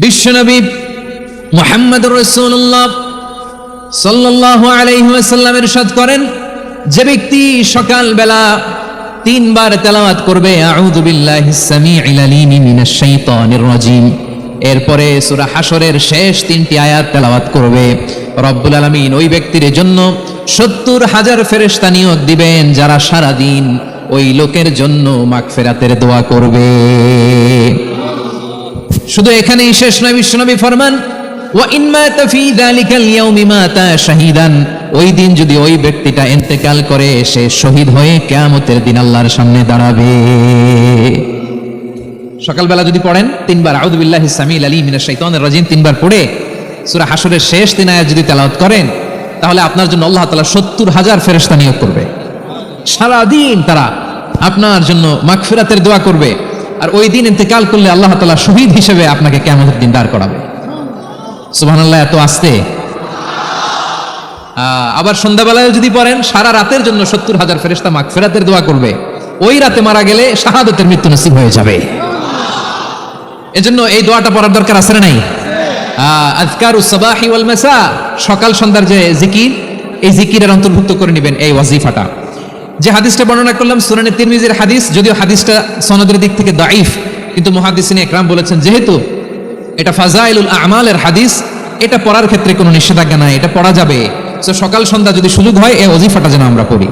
বিশ্বনবী মুহাম্মদুর রাসূলুল্লাহ সাল্লাল্লাহু আলাইহি ওয়াসাল্লাম ইরশাদ করেন, যে ব্যক্তি সকালবেলা তিনবার তেলাওয়াত করবে আউযু বিল্লাহিস সামিউল আলিম মিনাশ শাইতানির রাজিম, এরপরে সূরা হাশরের শেষ তিনটি আয়াত তেলাওয়াত করবে, রব্বুল আলামিন ওই ব্যক্তির জন্য ৭০,০০০ ফেরেশতা নিয়োগ দিবেন যারা সারা দিন ওই লোকের জন্য মাগফিরাতের দোয়া করবে। শুধু এখানেই শেষ নয়, বিশ্বনবী ফরমান ওয়া ইন মাতা ফি যালিকাল ইয়াউমি মাতা শাহীদান, ওই দিন যদি ওই ব্যক্তিটা ইন্তেকাল করে সে শহীদ হয়ে কিয়ামতের দিন আল্লাহর সামনে দাঁড়াবে। সকালবেলা যদি পড়েন তিনবার আউযু বিল্লাহিস সামিউল আলিম মিনাশ শাইতানির রাজিম তিনবার পড়ে সূরা হাশরের শেষ তিন আয়াত যদি তেলাওয়াত করেন, তাহলে আপনার জন্য আল্লাহ তাআলা ৭০,০০০ ফেরেশতা নিয়োগ করবে, সারা দিন তারা আপনার জন্য মাগফিরাতের দোয়া করবে। আর ওই দিন ইন্তেকাল করলে আল্লাহ তাআলা শহীদ হিসেবে আপনাকে কিয়ামতের দিন দাঁড় করাবে। সুবহানাল্লাহ, এত আস্তে। আবার সন্ধ্যাবেলায় যদি পড়েন সারা রাতের জন্য ৭০,০০০ ফেরেশতা মাগফিরাতের দোয়া করবে, ওই রাতে মারা গেলে শাহাদাতের মৃত্যু নসিব হয়ে যাবে। এজন্য এই দোয়াটা পড়ার দরকার আছে না নাই? আযকারুস সাবাহি ওয়াল মাসা, সকাল সন্ধ্যার যে জিকির, এই জিকিরের অন্তর্ভুক্ত করে নেবেন এই ওয়াজিফাটা। যে হাদিসটা বর্ণনা করলাম সুনানে তিরমিজির হাদিস, যদিও হাদিসটা সনদের দিক থেকে দাঈফ, কিন্তু মুহাদ্দিসিনে ইকরাম বলেছেন যেহেতু এটা ফাজাইলুল আমালের হাদিস, এটা পড়ার ক্ষেত্রে কোনো নিষেধাজ্ঞা নাই, এটা পড়া যাবে। তো সকাল সন্ধ্যা যদি সুযোগ হয় এই ওয়াজিফাটা যেন আমরা পড়ি।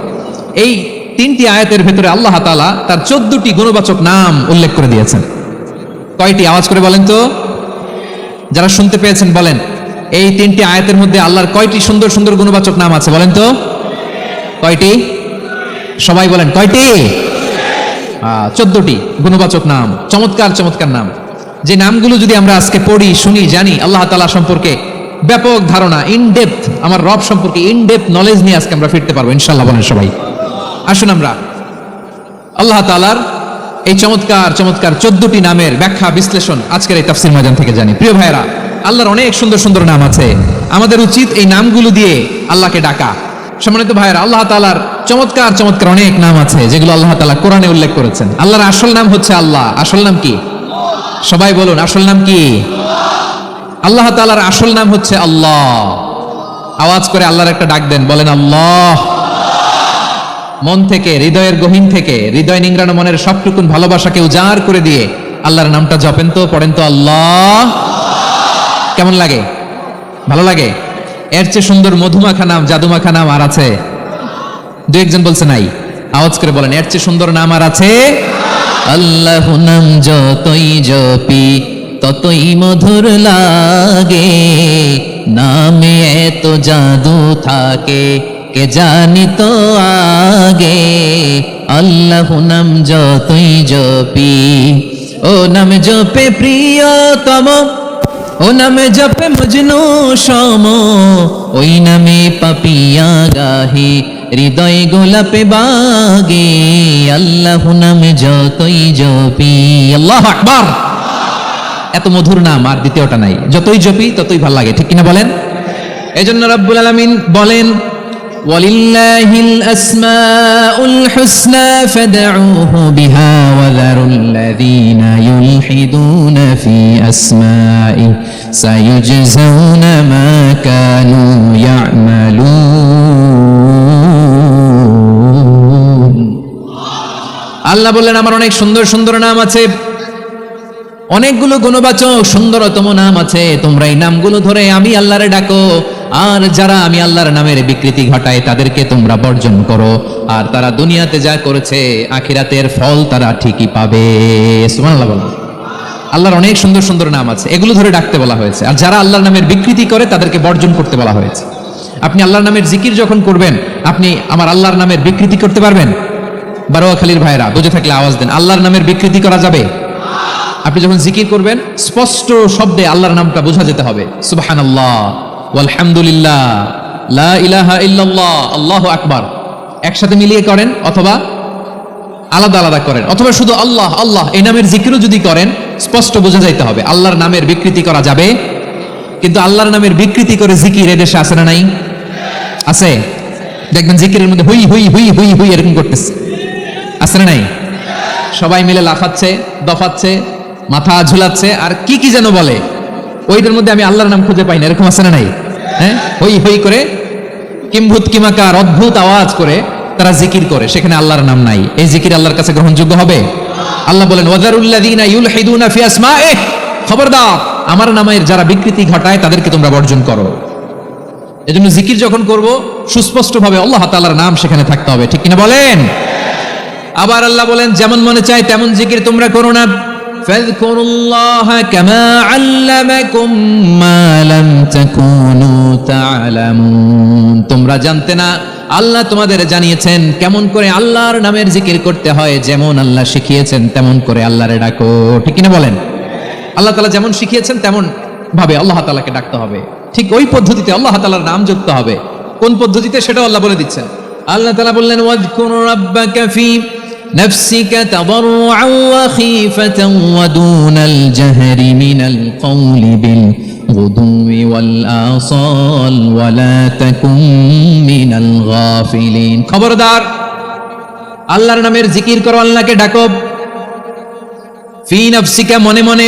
এই তিনটি আয়াতের ভেতরে আল্লাহ তাআলা তার ১৪টি গুণবাচক নাম উল্লেখ করে দিয়েছেন। কয়টি? আওয়াজ করে বলেন তো, যারা শুনতে পেয়েছেন বলেন, এই তিনটি আয়াতের মধ্যে আল্লাহর কয়টি সুন্দর সুন্দর গুণবাচক নাম আছে বলেন তো? কয়টি? সবাই বলেন কয়টি? ১৪টি গুণবাচক নাম, চমৎকার চমৎকার নাম। যে নামগুলো যদি আমরা আজকে পড়ি, শুনি, জানি, আল্লাহ তাআলা সম্পর্কে ব্যাপক ধারণা, ইনডেপথ, আমার রব সম্পর্কে ইনডেপথ নলেজ নিয়ে আজকে আমরা ফিরতে পারবো ইনশাআল্লাহ। বলেন সবাই, আসুন আমরা আল্লাহ তাআলার এই চমৎকার চমৎকার ১৪টি নামের ব্যাখ্যা বিশ্লেষণ আজকের এই তাফসীর ময়দান থেকে জানি। প্রিয় ভাইয়েরা, আল্লাহর অনেক সুন্দর সুন্দর নাম আছে, আমাদের উচিত এই নামগুলো দিয়ে আল্লাহকে ডাকা। সম্মানিত ভাইয়েরা, আল্লাহ তাআলার চমৎকার চমৎকার অনেক নাম আছে যেগুলো আল্লাহ তাআলা কোরআনে উল্লেখ করেছেন। আল্লাহর আসল নাম হচ্ছে আল্লাহ। আসল নাম কি? সবাই বলুন, আসল নাম কি? আল্লাহ তাআলার আসল নাম হচ্ছে আল্লাহ। আওয়াজ করে আল্লাহর একটা ডাক দেন, বলেন আল্লাহ। মন থেকে, হৃদয়ের গহীন থেকে, হৃদয় নিংড়ানো মনের সবটুকুন ভালোবাসাকে উজাড় করে দিয়ে আল্লাহর নামটা জপেন তো, পড়েন তো আল্লাহ। কেমন লাগে? ভালো লাগে? এর চেয়ে সুন্দর মধুমাখা নাম, জাদুমাখা নাম আর আছে? দু একজন বলছে নাই। আওয়াজ করে বলেন, এর চেয়ে সুন্দর নাম আর আছে? আল্লাহ নাম যতই জপি ততই মধুর লাগে, নামে এত জাদু থাকে কে জানি তো আগে। আল্লাহ নাম যতই জপি, ও নাম জপে প্রিয়তম, ও নামে জপে মজনু সম, ওই নামে পাপিয়া গাহে হৃদয় গোলাপে বাগে। আল্লাহ নামে যতই জপি, আল্লাহু আকবার। এত মধুর নাম আর দ্বিতীয়টা নাই, যতই জপি ততই ভালো লাগে, ঠিক কিনা বলেন? এজন্য রব্বুল আলামিন বলেন, ওয়ালিল্লাহিল আসমাউল হুসনা ফাদউহু বিহা ওয়া যারুল্লাযীনা ইউলহিদুনা ফি আসমাই সায়ুজজাউনা মা কানু ইয়ামালুন। আল্লাহ বললেন, আমার অনেক সুন্দর সুন্দর নাম আছে, অনেকগুলো গুণবাচক সুন্দরতম নাম আছে, তোমরা এই নামগুলো ধরে আমি আল্লাহরে ডাকো। আর যারা আমি আল্লাহর নামের বিকৃতি ঘটায় তাদেরকে তোমরা বর্জন করো, আর তারা দুনিয়াতে যা করেছে আখিরাতের ফল তারা ঠিকই পাবে। সুবহানাল্লাহ বলেন। আল্লাহর অনেক সুন্দর সুন্দর নাম আছে, এগুলো ধরে ডাকতে বলা হয়েছে। আর যারা আল্লাহর নামের বিকৃতি করে তাদেরকে বর্জন করতে বলা হয়েছে। আপনি আল্লাহর নামের জিকির যখন করবেন, আপনি আমার আল্লাহর নামের বিকৃতি করতে পারবেন? বারোয়াখালীর ভাইরা বুঝে থাকলে আওয়াজ দেন, আল্লাহর নামের বিকৃতি করা যাবে? আপনি যখন জিকির করবেন স্পষ্ট শব্দে আল্লাহর নামটা বোঝা যেতে হবে। সুবহানাল্লাহ, আলহামদুলিল্লাহ, লা ইলাহা ইল্লাল্লাহ, আল্লাহু আকবার। একসাথে মিলিয়ে করেন অথবা আলাদা আলাদা করেন, অথবা শুধু আল্লাহ আল্লাহ এই নামের জিকিরও যদি করেন স্পষ্ট বোঝা যাইতে হবে। আল্লাহর নামের বিকৃতি করা যাবে, কিন্তু আল্লাহর নামের বিকৃতি করে জিকির এদেশে আছে না নাই? আছে। দেখবেন জিকিরের মধ্যে হুই হুই হুই হুই হুই এরকম করতেছে, আছে না নাই? সবাই মিলে লাফাচ্ছে, দফাচ্ছে, মাথা ঝুলাচ্ছে, আর কি কি যেন বলে। ওইটার মধ্যে আমি আল্লাহর নাম খুঁজে পাই না, এরকম আছে না নাই? হ্যাঁ, হই হই করে কিম্ভূত কিমাকার অদ্ভুত আওয়াজ করে তারা জিকির করে, সেখানে আল্লাহর নাম নাই। এই জিকির আল্লাহর কাছে গ্রহণযোগ্য হবে? আল্লাহ বলেন ওয়াযারুল্লাযীনা ইউলহিদুনা ফি আসমাইহি, খবরদার আমার নামের যারা বিকৃতি ঘটায় তাদেরকে তোমরা বর্জন করো। এজন্য জিকির যখন করব সুস্পষ্টভাবে আল্লাহ তাআলার নাম সেখানে থাকতে হবে, ঠিক কিনা বলেন? আবার আল্লাহ বলেন যেমন মনে চায় তেমন জিকির তোমরা করো না। ফাযকুরুল্লাহা কামা আল্লামাকুম মা লাম তাকুনু তা'লামুন, তোমরা জানতে না, আল্লাহ তোমাদের জানিয়েছেন কেমন করে আল্লাহর নামের জিকির করতে হয়, যেমন আল্লাহ শিখিয়েছেন তেমন করে আল্লাহরে ডাকো, ঠিক কিনা বলেন? আল্লাহ তাআলা যেমন শিখিয়েছেন তেমন ভাবে আল্লাহ তাআলাকে ডাকতে হবে, ঠিক ওই পদ্ধতিতে আল্লাহ তাআলার নাম যুক্ত হবে। কোন পদ্ধতিতে সেটাও আল্লাহ বলে দিচ্ছেন। আল্লাহ তাআলা বললেন ওয়াযকুর রাব্বাকা ফি নাফসিকা তাদাররুআন ওয়া খীফাতান ওয়া দুনাল জাহরি মিনাল কওলি বিল গুদুই ওয়াল আসাল ওয়া লা তাকুন মিনাল গাফিলিন, খবরদার আল্লাহর নামের জিকির করো, আল্লাহকে ডাকো। ফি নাফসিকা মনে মনে,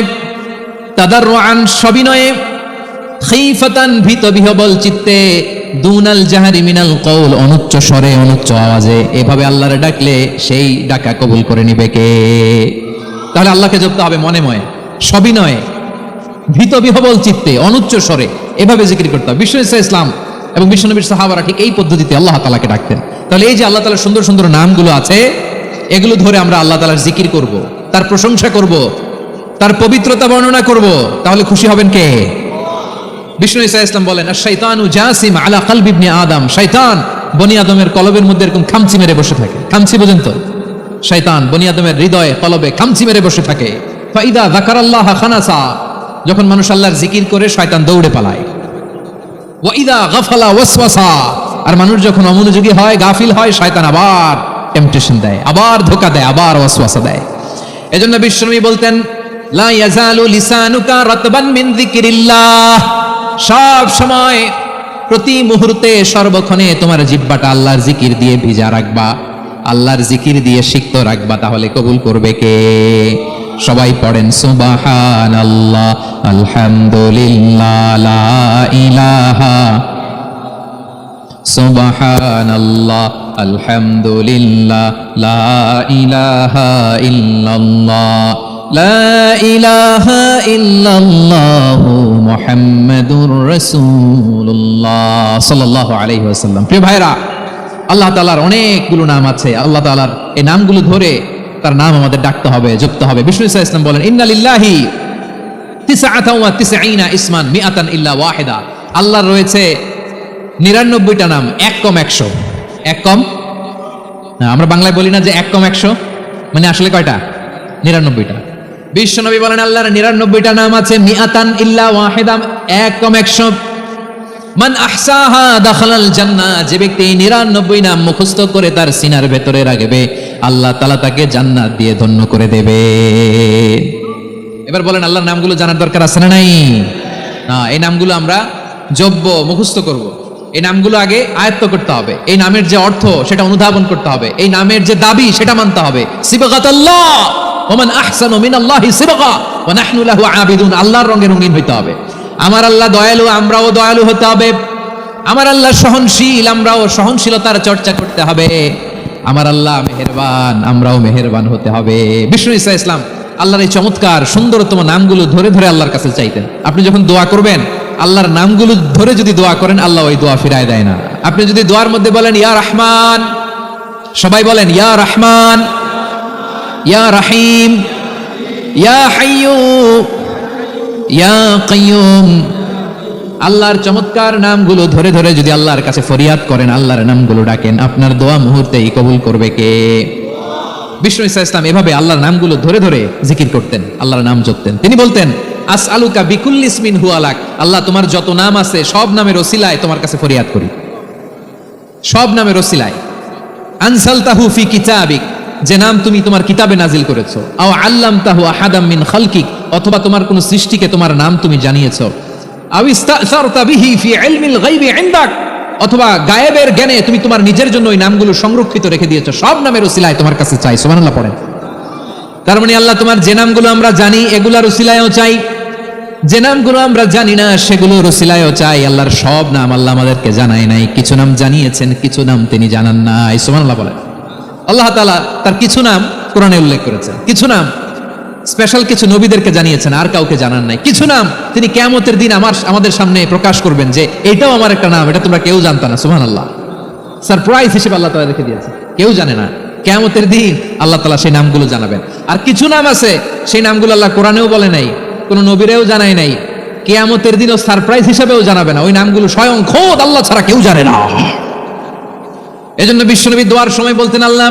তাদাররুআন সবিনয়ে, খীফাতান ভীত বিহবল চিত্তে, দুনাল জাহরি মিনাল কওল অনুচ্চ স্বরে অনুচ্চ আওয়াজে, এভাবে আল্লাহরে ডাকলে সেই ডাকা কবুল করে নিবে কে? তাহলে আল্লাহকে জপতে হবে মনে মনে, সবিনয়ে, ভীত বিহবল চিত্তে, অনুচ্চ স্বরে, এভাবে জিকির করতে হবে। বিষ্ণু ইসলাম এবং বিশ্বনবীর সাহাবারা ঠিক এই পদ্ধতিতে আল্লাহ তাআলাকে ডাকতেন। তাহলে এই যে আল্লাহ তাআলার সুন্দর সুন্দর নামগুলো আছে, এগুলো ধরে আমরা আল্লাহ তাআলার জিকির করব, তার প্রশংসা করব, তার পবিত্রতা বর্ণনা করব, তাহলে খুশি হবেন কে? বিষ্ণু ইসলাম বলেন আশ-শাইতানু জাসিম আলা কলবি ইবনে আদম, শয়তান বনি আদমের কলবের মধ্যে এরকম খামচি মেরে বসে থাকে। খামচি বুঝেন তো? শয়তান বনি আদমের হৃদয়ে কলবে খামচি মেরে বসে থাকে। ফাইদা যাকারাল্লাহ খানাসা, যখন মানুষ আল্লাহর জিকির করে শয়তান দৌড়ে পালায়। ওয়া ইদা গাফালা ওয়াসওয়াসা, আর মানুষ যখন অমনোযোগী হয়, গাফিল হয়, শয়তান আবার টেম্পটেশন দেয়, আবার ধোঁকা দেয়, আবার ওয়াসওয়াসা দেয়। এজন্য বিশ্বনবী বলতেন লা ইয়াজালু লিসানুকা রাতবান মিন যিকরিল্লাহ, সব সময় প্রতি মুহূর্তে সর্বক্ষণে তোমার জিহ্বাটা আল্লাহর জিকির দিয়ে ভিজা রাখবা, আল্লাহর জিকির দিয়ে সিক্ত রাখবা, তাহলে কবুল করবে কে? সবাই পড়েন সুবহানাল্লাহ আলহামদুলিল্লাহ লা ইলাহা, সুবহানাল্লাহ আলহামদুলিল্লাহ লা ইলাহা ইল্লাল্লাহ লা ইলাহা ইল্লাল্লাহু মুহাম্মাদুর রাসূলুল্লাহ সাল্লাল্লাহু আলাইহি ওয়াসাল্লাম। প্রিয় ভাইরা, আল্লাহ তাআলার অনেকগুলো নাম আছে। আল্লাহ তাআলার এই নামগুলো ধরে তার নাম আমাদের ডাকতে হবে, যুক্ত হবে। বিষ্ণু ইসলাম বলেন ইন্না লিল্লাহি 99 ইসমান মিআতান ইল্লা ওয়াহিদা, আল্লাহর রয়েছে 99টা নাম, এক কম 100। এক কম, আমরা বাংলায় বলি না যে এক কম 100, মানে আসলে কয়টা? 99টা। বিশ্বনবী বলেন আল্লাহর 99টা নাম আছে, মিআতান ইল্লা ওয়াহিদা, এক কম 100। মান আহসাহা দাখালাল জান্নাহ, যে ব্যক্তি 99 নাম মুখস্থ করে তার সিনার ভেতরে রাখবে, আল্লাহ তাআলা তাকে জান্নাত দিয়ে ধন্য করে দেবে। এবার বলেন আল্লাহর নামগুলো জানার দরকার আছে না নাই? না, এই নামগুলো আমরা জপবো, মুখস্থ করব। এই নামগুলো আগে আয়ত্ত করতে হবে, এই নামের যে অর্থ সেটা অনুধাবন করতে হবে, এই নামের যে দাবি সেটা মানতে হবে। সিবগাতুল্লাহ ওয়া মান আহসানু মিনাল্লাহি সিবগা ওয়া নাহনু লাহু আবিদুন, আল্লাহর রঙে রঙিন হইতে হবে। আমার আল্লাহ দয়ালু, আমরাও দয়ালু হতে হবে। আমার আল্লাহ সহনশীল, আমরাও সহনশীলতার চর্চা করতে হবে। আমার আল্লাহ মেহেরবান, আমরাও মেহেরবান হতে হবে। বিষ্ণু ঈসা ইসলাম আল্লাহর এই চমৎকার সুন্দরতম নামগুলো ধরে ধরে আল্লাহর কাছে চাইতেন। আপনি যখন দোয়া করবেন, আল্লাহর নামগুলো ধরে যদি দোয়া করেন, আল্লাহ ওই দোয়া ফিরায় দেয় না। আপনি যদি দোয়ার মধ্যে বলেন ইয়া রহমান, সবাই বলেন ইয়া রহমান, ইয়া রহিম, ইয়া হাইয়ু, ইয়া কাইয়ুম, আল্লাহর চমৎকার নামগুলো ধরে ধরে যদি আল্লাহর কাছে ফরিয়াদ করেন, আল্লাহর নামগুলো ডাকেন, আপনার দোয়া মুহূর্তেই কবুল করবে কে? বিষ্ণু ঈসা ইসলাম এভাবে আল্লাহর নামগুলো ধরে ধরে জিকির করতেন, আল্লাহর নাম জপতেন। তিনি বলতেন আসআলুকা বিকুল্লি ইসমিন হুয়া লাক, আল্লাহ তোমার যত নাম আছে সব নামের ওসিলায় তোমার কাছে ফরিয়াদ করি, সব নামের ওসিলায়। আনসালতাহু ফি কিতাবিক, যে নাম তুমি তোমার কিতাবে নাজিল করেছো। আও আল্লামতাহু আহাদাম মিন খালকিক, অথবা তোমার কোন সৃষ্টিকে তোমার নাম তুমি জানিয়েছো। আও ইস্তাসারতা বিহি ফি ইলমিল গায়বি ইনদাক, অথবা গায়েবের জ্ঞানে তুমি তোমার নিজের জন্য ওই নামগুলো সংরক্ষিত রেখে দিয়েছো। সব নামের ওসিলায় তোমার কাছে চাই। সুবহানাল্লাহ পড়েন। তার মানে আল্লাহ তোমার যে নামগুলো আমরা জানি এগুলার ওসিলায়ও চাই, যে নামগুলো আমরা জানি না সেগুলোর ওসিলায়ও চাই আল্লাহর সব নাম আল্লাহ আমাদেরকে জানায় নাই, কিছু নাম জানিয়েছেন, কিছু নাম তিনি জানান নাই। সুবহানাল্লাহ বলেন। আল্লাহ তাআলা তার কিছু নাম কোরআনে উল্লেখ করেছেন, কিছু নাম স্পেশাল কিছু নবীদেরকে জানিয়েছেন, আর কাউকে জানান নাই। কিছু নাম তিনি কিয়ামতের দিন আমাদের সামনে প্রকাশ করবেন যে এটাও আমার একটা নাম, এটা তোমরা কেউ জানতা না। সুবহানাল্লাহ, সারপ্রাইজ হিসেবে আল্লাহ তাআলা রেখে দিয়েছে, কেউ জানে না। কিয়ামতের দিন আল্লাহ তাআলা সেই নামগুলো জানাবেন। আর কিছু নাম আছে সেই নামগুলো আল্লাহ কোরআনেও বলে নাই, কোন নবীরেও জানায় নাই, কিয়ামতের দিনও সারপ্রাইজ হিসেবেও জানাবে না। ওই নামগুলো স্বয়ং খোদ আল্লাহ ছাড়া কেউ জানে না। এজন্য বিশ্বনবী দোয়ার সময় বলতেন, আল্লাহ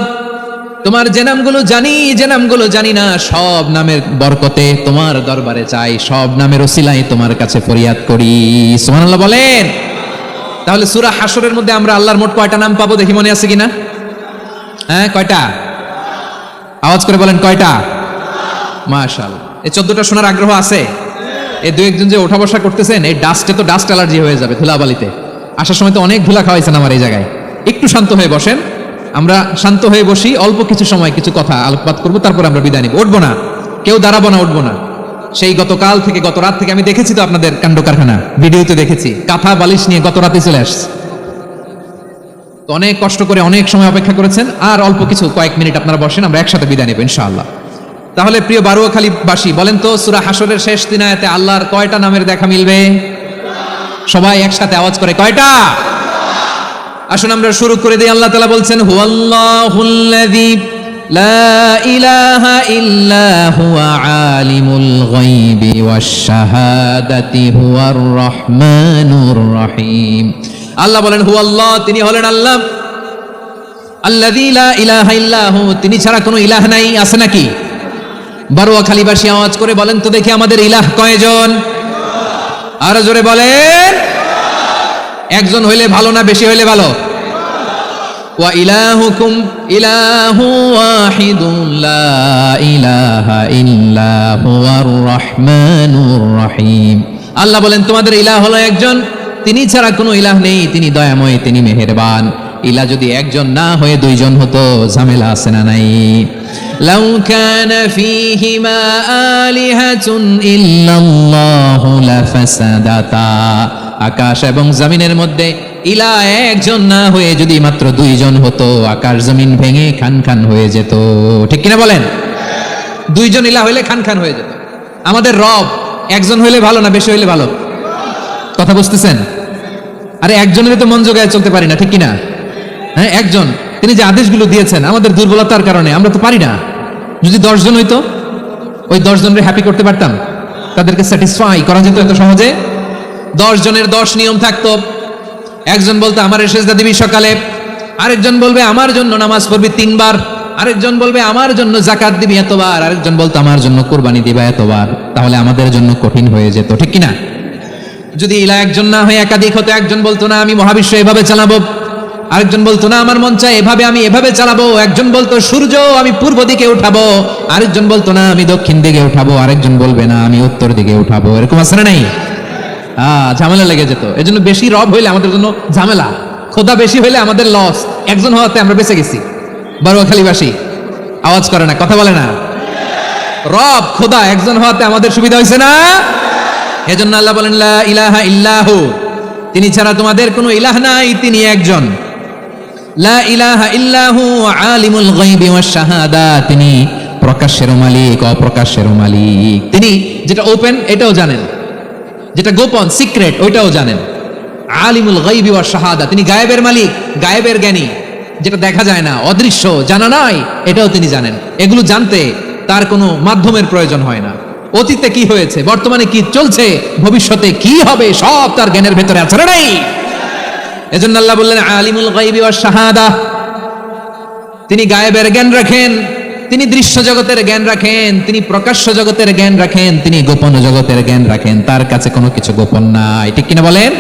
তোমার যে নামগুলো জানি, যে নামগুলো জানি না, সব নামের বরকতে তোমার দরবারে চাই, সব নামের ওসিলায় তোমার কাছে ফরিয়াদ করি। সুবহানাল্লাহ বলেন। তাহলে সূরা হাশরের মধ্যে আমরা আল্লাহর মোট কয়টা নাম পাবো দেখি, মনে আছে কিনা? হ্যাঁ, কয়টা? আওয়াজ করে বলেন, কয়টা? মাশাআল্লাহ। এই 14টা শোনার আগ্রহ আছে? এই দু একজন যে ওঠা বসা করতেছেন, এই ডাস্টে তো ডাস্ট অ্যালার্জি হয়ে যাবে, ধুলাবালিতে আসার সময় তো অনেক ধুলা খাওয়াইছেন আমার এই জায়গায়। একটু শান্ত হয়ে বসেন, আমরা শান্ত হয়ে বসি, অল্প কিছু সময় কিছু কথা আলোকপাত করবো, তারপর আমরা বিদায় নিব। উঠবো না, কেউ দাঁড়াবো না, উঠবো না। সেই গতকাল থেকে, গত রাত থেকে আমি দেখেছি তো আপনাদের কাণ্ড কারখানা, ভিডিওতে দেখেছি, কাঁথা বালিশ নিয়ে গত রাতে চলে আসছে। তো অনেক কষ্ট করে অনেক সময় অপেক্ষা করেছেন, আর অল্প কিছু কয়েক মিনিট আপনারা বসেন, আমরা একসাথে বিদায় নেব ইনশাআল্লাহ। তাহলে প্রিয় বারুয়াখালীবাসী, বলেন তো সূরা হাশরের শেষ 3 আয়াতে আল্লাহর কয়টা নামের দেখা মিলবে? সবাই একসাথে আওয়াজ করে, কয়টা? আসুন আমরা শুরু করে দিই। আল্লাহ তাআলা বলছেন, হুয়াল্লাহুল্লাযী লা ইলাহা ইল্লা হুয়া আলিমুল গায়বি ওয়াশ শাহাদাতি হুয়ার রহমানুর রহিম। আল্লাহ বলেন হুয়াল্লাহ, তিনি হলেন আল্লাহ, আল্লাযী লা ইলাহা ইল্লা হু, তিনি ছাড়া কোনো ইলাহ নাই। আছে নাকি? বারুয়াখালীবাসী আওয়াজ করে বলেন তো দেখি, আমাদের ইলাহ কয়জন? আরো জোরে বলেন। একজন হইলে ভালো না বেশি হইলে ভালো? ওয়া ইলাহুকুম ইলাহু ওয়াহিদুন লা ইলাহা ইল্লা হুয়ার রহমানুর রহিম। আল্লাহ বলেন তোমাদের ইলাহ হলো একজন, তিনি ছাড়া কোনো ইলাহ নেই, তিনি দয়াময়, তিনি মেহেরবান। ইলাহ যদি একজন না হয়ে দুইজন হতো, ঝামেলা আছে না নাই? লাউ কানা ফীহিমা আলিহাতুন ইল্লাল্লাহু লাফাসাদাতা। আকাশ এবং জমিনের মধ্যে ইলাহ একজন না হয়ে যদি মাত্র দুইজন হতো, আকাশ জমিন ভেঙে খান খান হয়ে যেত। ঠিক কিনা বলেন? দুইজন ইলাহ হইলে খান খান হয়ে যেত। আমাদের রব একজন হইলে ভালো না বেশি হইলে ভালো? কথা বুঝতেছেন? আরে একজনের তো মন জোগায় চলতে পারি না, ঠিক কিনা? হ্যাঁ, একজন, তিনি যে আদেশগুলো দিয়েছেন আমাদের দুর্বলতার কারণে আমরা তো পারি না। যদি 10 জন হইতো, ওই 10 জনের হ্যাপি করতে পারতাম, তাদেরকে স্যাটিসফাই করা যেত এত সহজে। 10 জনের 10 নিয়ম থাকতো। একজন বলতো আমার সেজদা দিবি সকালে, আরেকজন বলবে আমার জন্য নামাজ পড়বি 3 বার, আরেকজন বলবে আমার জন্য যাকাত দিবি এতবার, আরেকজন বলতো আমার জন্য কুরবানি দিবা এতবার। তাহলে আমাদের জন্য কঠিন হয়ে যেত, ঠিক কিনা? যদি ইলাহ একজন না হয়ে একাধিক হতো, একজন বলতো না আমি মহাবিশ্ব এভাবে চালাবো, আরেকজন বলতো না আমার মন চায় এভাবে, আমি এভাবে চালাবো, একজন বলতো সূর্য আমি পূর্ব দিকে উঠাবো, আরেকজন বলতো না আমি দক্ষিণ দিকে উঠাবো, আরেকজন বলবে না আমি উত্তর দিকে উঠাবো। এরকম আছে না নাই? ঝামেলা লেগে যেত। এজন্য বেশি রব হইলে আমাদের জন্য ঝামেলা, খোদা বেশি হইলে আমাদের লস। একজন হওয়াতে আমরা বেঁচে গেছি। বারুয়াখালীবাসী আওয়াজ করে না, কথা বলে না। রব খোদা একজন হওয়াতে আমাদের সুবিধা হয়েছে না? এজন্য আল্লাহ বলেন লা ইলাহা ইল্লাহু, তিনি ছাড়া তোমাদের কোনো ইলাহ নাই, তিনি একজন। লা ইলাহা ইল্লাহু আলিমুল গায়বি ওয়াশ শাহাদা, তিনি প্রকাশেরও মালিক অপ্রকাশেরও মালিক। তিনি যেটা ওপেন এটাও জানেন, যেটা গোপন সিক্রেট ওইটাও জানেন। আলিমুল গায়বি ওয়াশ শাহাদা, তিনি গায়েবের মালিক, গায়েবের জ্ঞানী, যেটা দেখা যায় না, অদৃশ্য, জানা নাই, এটাও তিনি জানেন। এগুলো জানতে তার কোনো মাধ্যমের প্রয়োজন হয় না। অতীতে কি হয়েছে, বর্তমানে কি চলছে, ভবিষ্যতে কি হবে, সব তার জ্ঞানের ভেতরে আছে না নাই? এজন্য আল্লাহ বললেন আলিমুল গায়বি ওয়াশ শাহাদা, তিনি গায়েবের জ্ঞান রাখেন, তিনি দৃশ্য জগতের জ্ঞান রাখেন, তিনি প্রকাশ্য জগতের জ্ঞান রাখেন, তিনি গোপন জগতের জ্ঞান রাখেন। তার কাছে কোনো কিছু গোপন নাই, ঠিক কিনা বলেন?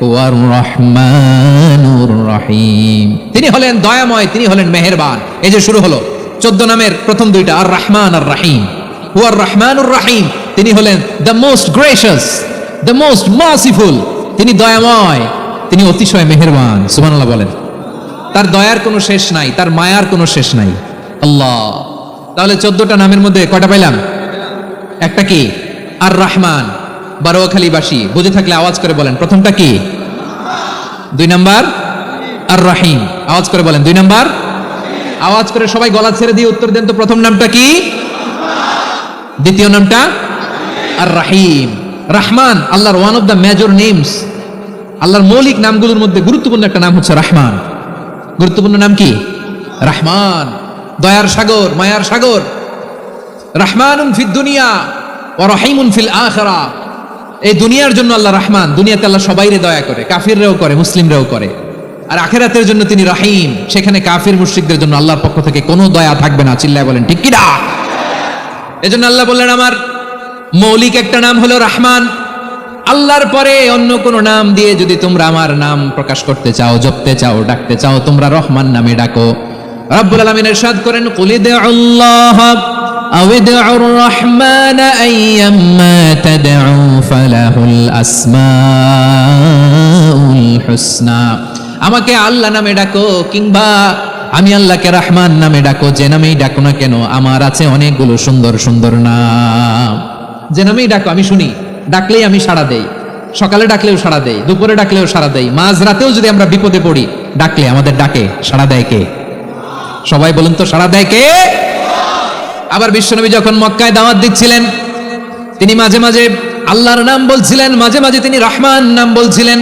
ওয়ার রহমানুর রহিম, তিনি হলেন দয়াময়, তিনি হলেন মেহেরবান। এই যে শুরু হলো 14 নামের প্রথম দুইটা, আর রহমান আর রহিম। হুয়ার রহমানুর রহিম, তিনি হলেন the most gracious, the most merciful, তিনি দয়াময়, তিনি অতিশয় মেহেরবান। সুবহানাল্লাহ বলেন। তার দয়ার কোনো শেষ নাই, তার মায়ার কোনো শেষ নাই। আল্লাহ, তাহলে 14টা নামের মধ্যে কয়টা পাইলাম? একটা কি? আর রহমান, বারোয়াখালীবাসী বুঝে থাকলে আওয়াজ করে বলেন প্রথমটা কি? 2 নাম্বার আর রহিম। আওয়াজ করে বলেন 2 নাম্বার। আওয়াজ করে সবাই গলা ছেড়ে দিয়ে উত্তর দেন তো, প্রথম নামটা কি? দ্বিতীয় নামটা? আর রাহিম। রহমান আল্লাহর one of the major names, আল্লাহর মৌলিক নামগুলোর মধ্যে গুরুত্বপূর্ণ একটা নাম হচ্ছে রহমান। গুরুত্বপূর্ণ নাম কি? রহমান, দয়ার সাগর, মায়ার সাগর। রহমানুন ফিদ দুনিয়া ওয়া রহিমুন ফিল আখিরা। এই দুনিয়ার জন্য আল্লাহ রহমান, দুনিয়াতে আল্লাহ সবাইরে দয়া করে, কাফিররাও করে, মুসলিমরাও করে। আর আখিরাতের জন্য তিনি রহিম, সেখানে কাফির মুশরিকদের জন্য আল্লাহর পক্ষ থেকে কোনো দয়া থাকবে না। চিল্লায় বলেন ঠিক কি না? এজন্য আল্লাহ বললেন আমার মৌলিক একটা নাম হলো রহমান। আল্লাহর পরে অন্য কোন নাম দিয়ে যদি তোমরা আমার নাম প্রকাশ করতে চাও, জপতে চাও, ডাকতে চাও, তোমরা রহমান নামে ডাকো। রব্বুল আলামিন ইরশাদ করেন কুলিদুল্লাহ আও ইদউর রহমান আইয়াম্মা তাদউ ফালাহুল আসমাউল হুসনা। আমাকে আল্লাহ নামে ডাকো কিংবা আমি আল্লাহকে রহমান নামে ডাকো, যে নামেই ডাকো না কেন আমার আছে অনেকগুলো সুন্দর সুন্দর নাম। যে নামেই ডাকো আমি শুনি, ডাকলেই আমি সাড়া দেই। সকালে ডাকলেও সাড়া দেই, দুপুরে ডাকলেও সাড়া দেই, মাঝরাতেও যদি আমরা বিপদে পড়ি ডাকলে আমাদের ডাকে সাড়া দেয় কে? সবাই বলুন তো, সাড়া দেয় কে? আবার বিশ্বনবী যখন মক্কায় দাওয়াত দিচ্ছিলেন তিনি মাঝে মাঝে আল্লাহর নাম বলছিলেন, মাঝে মাঝে তিনি রহমান নাম বলছিলেন।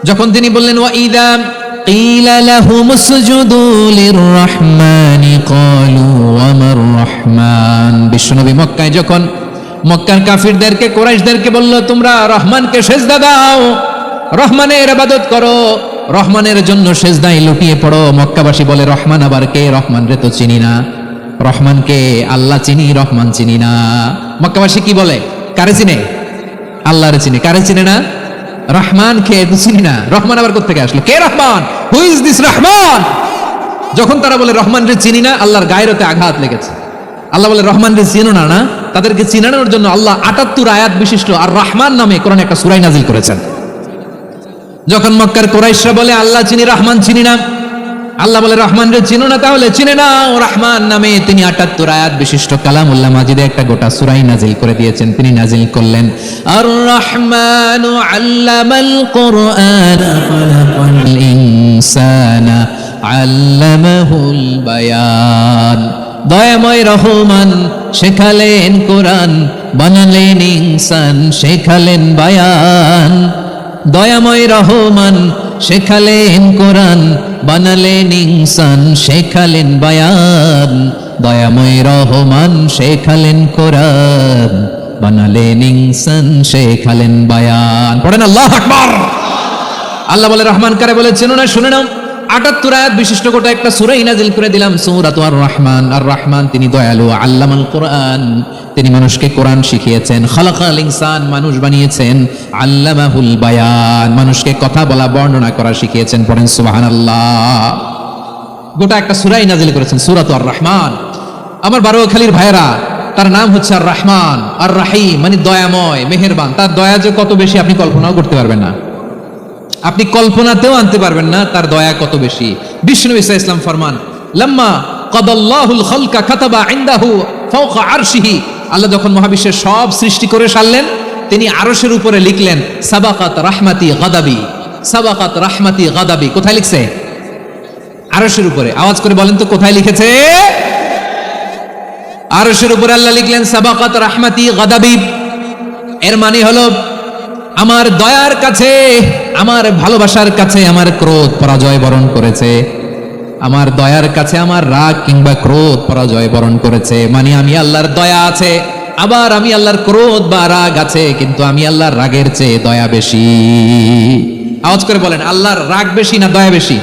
যখন তিনি বললেন ওয়াইদা কিলা লাহুম উসজুদু লিররহমানি ক্বালু ওয়ামার রহমান। বিশ্বনবী মক্কায় যখন মক্কার কাফিরদেরকে, কুরাইশদেরকে বলল তোমরা রহমানকে সিজদা দাও, রহমানের ইবাদত করো, রহমানের জন্য সিজদায় লুটিয়ে পড়ো। মক্কাবাসী বলে রহমান আবার কে? রহমান রে তো চিনি না। রহমানকে আল্লাহ চিনি, রহমান চিনি না। মক্কাবাসী কি বলে? কারে চিনে? আল্লাহরে চিনে। কারে চিনে না? রহমান কে তো চিনি না। রহমান আবার কোত্থেকে আসলো? কে Rahman? Who is this Rahman? যখন তারা বলে রহমান রে চিনি না, আল্লাহর গায়রতে আঘাত লেগেছে। আল্লাহ বলে রহমান রে চিনো না? না, তাদেরকে চিনানোর জন্য আল্লাহ 78 আয়াত বিশিষ্ট আর রহমান নামে কোরআনে একটা সূরা নাজিল করেছেন। যখন মক্কার কুরাইশরা বলে আল্লাহ চিনি, রহমান চিনি না, আল্লাহ বলে রহমান রে চিনো না, তাহলে চিনে নাও রহমান নামে। তিনি 78 আয়াত বিশিষ্ট কালামুল্লাহ মাজিদে একটা গোটা সূরা নাজিল করে দিয়েছেন। তিনি নাজিল করলেন আর রহমানু আল্লামাল কুরআন খালাকাল ইনসানা আল্লামাহুল বায়ান। দয়াময় রহমান শেখালেন কোরআন, বানালেন ইনসান, শেখালেন বায়ান। দয়াময় রহমান শেখালেন কোরআন, বানালেন ইনসান, শেখালেন বায়ান। দয়াময় রহমান শেখালেন কোরআন, বানালেন ইনসান, শেখালেন বায়ান। পড়েন আল্লাহু আকবার। আল্লাহ বলে রহমান কারে বলে চেনো না? শুনে নাও, 78 আয়াত বিশিষ্ট গোটা একটা সূরা নাজিল করে দিলাম, সূরাতুর আর রহমান। আর রহমান তিনি দয়ালু, আল্লামাল কোরআন, তিনি মানুষকে কোরআন শিখিয়েছেন। খালাকাল ইনসান, মানুষ বানিয়েছেন। আল্লামাহুল বায়ান, মানুষকে কথা বলা, বর্ণনা করা শিখিয়েছেন। পড়েন সুবহানাল্লাহ। গোটা একটা সূরা নাজিল করেছেন, সূরাতুর আর রহমান। আমার বারোয়াখালীর ভাইয়েরা, তার নাম হচ্ছে আর রহমান আর রাহিম, মানে দয়াময়, মেহেরবান। তার দয়া যে কত বেশি আপনি কল্পনাও করতে পারবেন না, আপনি কল্পনাতেও আনতে পারবেন না তার দয়া কত বেশি। বিশ্বনবী সাল্লাল্লাহু আলাইহি ওয়াসাল্লাম ফরমান লাম্মা কাদাল্লাহুল খালকা কাতাবা ইনদাহু ফাওকা আরশিহি। আল্লাহ যখন মহাবিশ্বের সব সৃষ্টি করে সারলেন, তিনি আরশের উপরে লিখলেন সাবাকাত রাহমাতি গাদাবি, সাবাকাত রাহমাতি গাদাবি। কোথায় লিখছে? আরশের উপরে। আওয়াজ করে বলেন তো কোথায় লিখেছে? আরশের উপরে আল্লাহ লিখলেন সাবাকাত রাহমাতি গাদাবি। এর মানে হলো আমার দয়ার কাছে, আমার ভালোবাসার কাছে আমার ক্রোধ পরাজয় বরণ করেছে। আমার দয়ার কাছে আমার রাগ কিংবা ক্রোধ পরাজয় বরণ করেছে। মানে আমি আল্লাহর দয়া আছে, আবার আমি আল্লাহর ক্রোধ বা রাগ আছে, কিন্তু আমি আল্লাহর রাগের চেয়ে দয়া বেশি। আওয়াজ করে বলেন আল্লাহর রাগ বেশি না দয়া বেশি?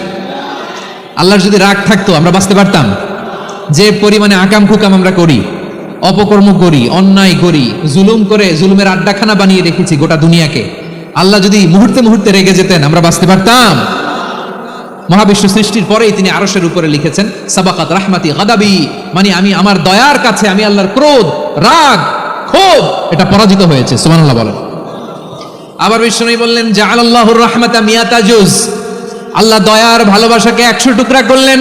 আল্লাহর যদি রাগ থাকতো আমরা বাঁচতে পারতাম? যে পরিমাণে আকাম কুকাম আমরা করি, অপকর্ম করি, অন্যায় করি, জুলুম করে জুলুমের আড্ডাখানা বানিয়ে রেখেছি গোটা দুনিয়াকে, আল্লাহ যদি মুহূর্তে মুহূর্তে রেগে যেতেন আমরা বাঁচতে পারতাম? মহাবিশ্ব সৃষ্টির পরেই তিনি আরশের উপরে লিখেছেন সাবাকাত রাহমাতি গাদাবি, মানে আমি আমার দয়ার কাছে আমি আল্লাহর ক্রোধ, রাগ, ক্ষোভ এটা পরাজিত হয়েছে। সুবহানাল্লাহ বলেন। আবার বিষ্ণু বললেন জাআলাল্লাহুর রাহমাতা মিয়াতা জুজ, আল্লাহ দয়ার ভালোবাসাকে 100 টুকরা করলেন।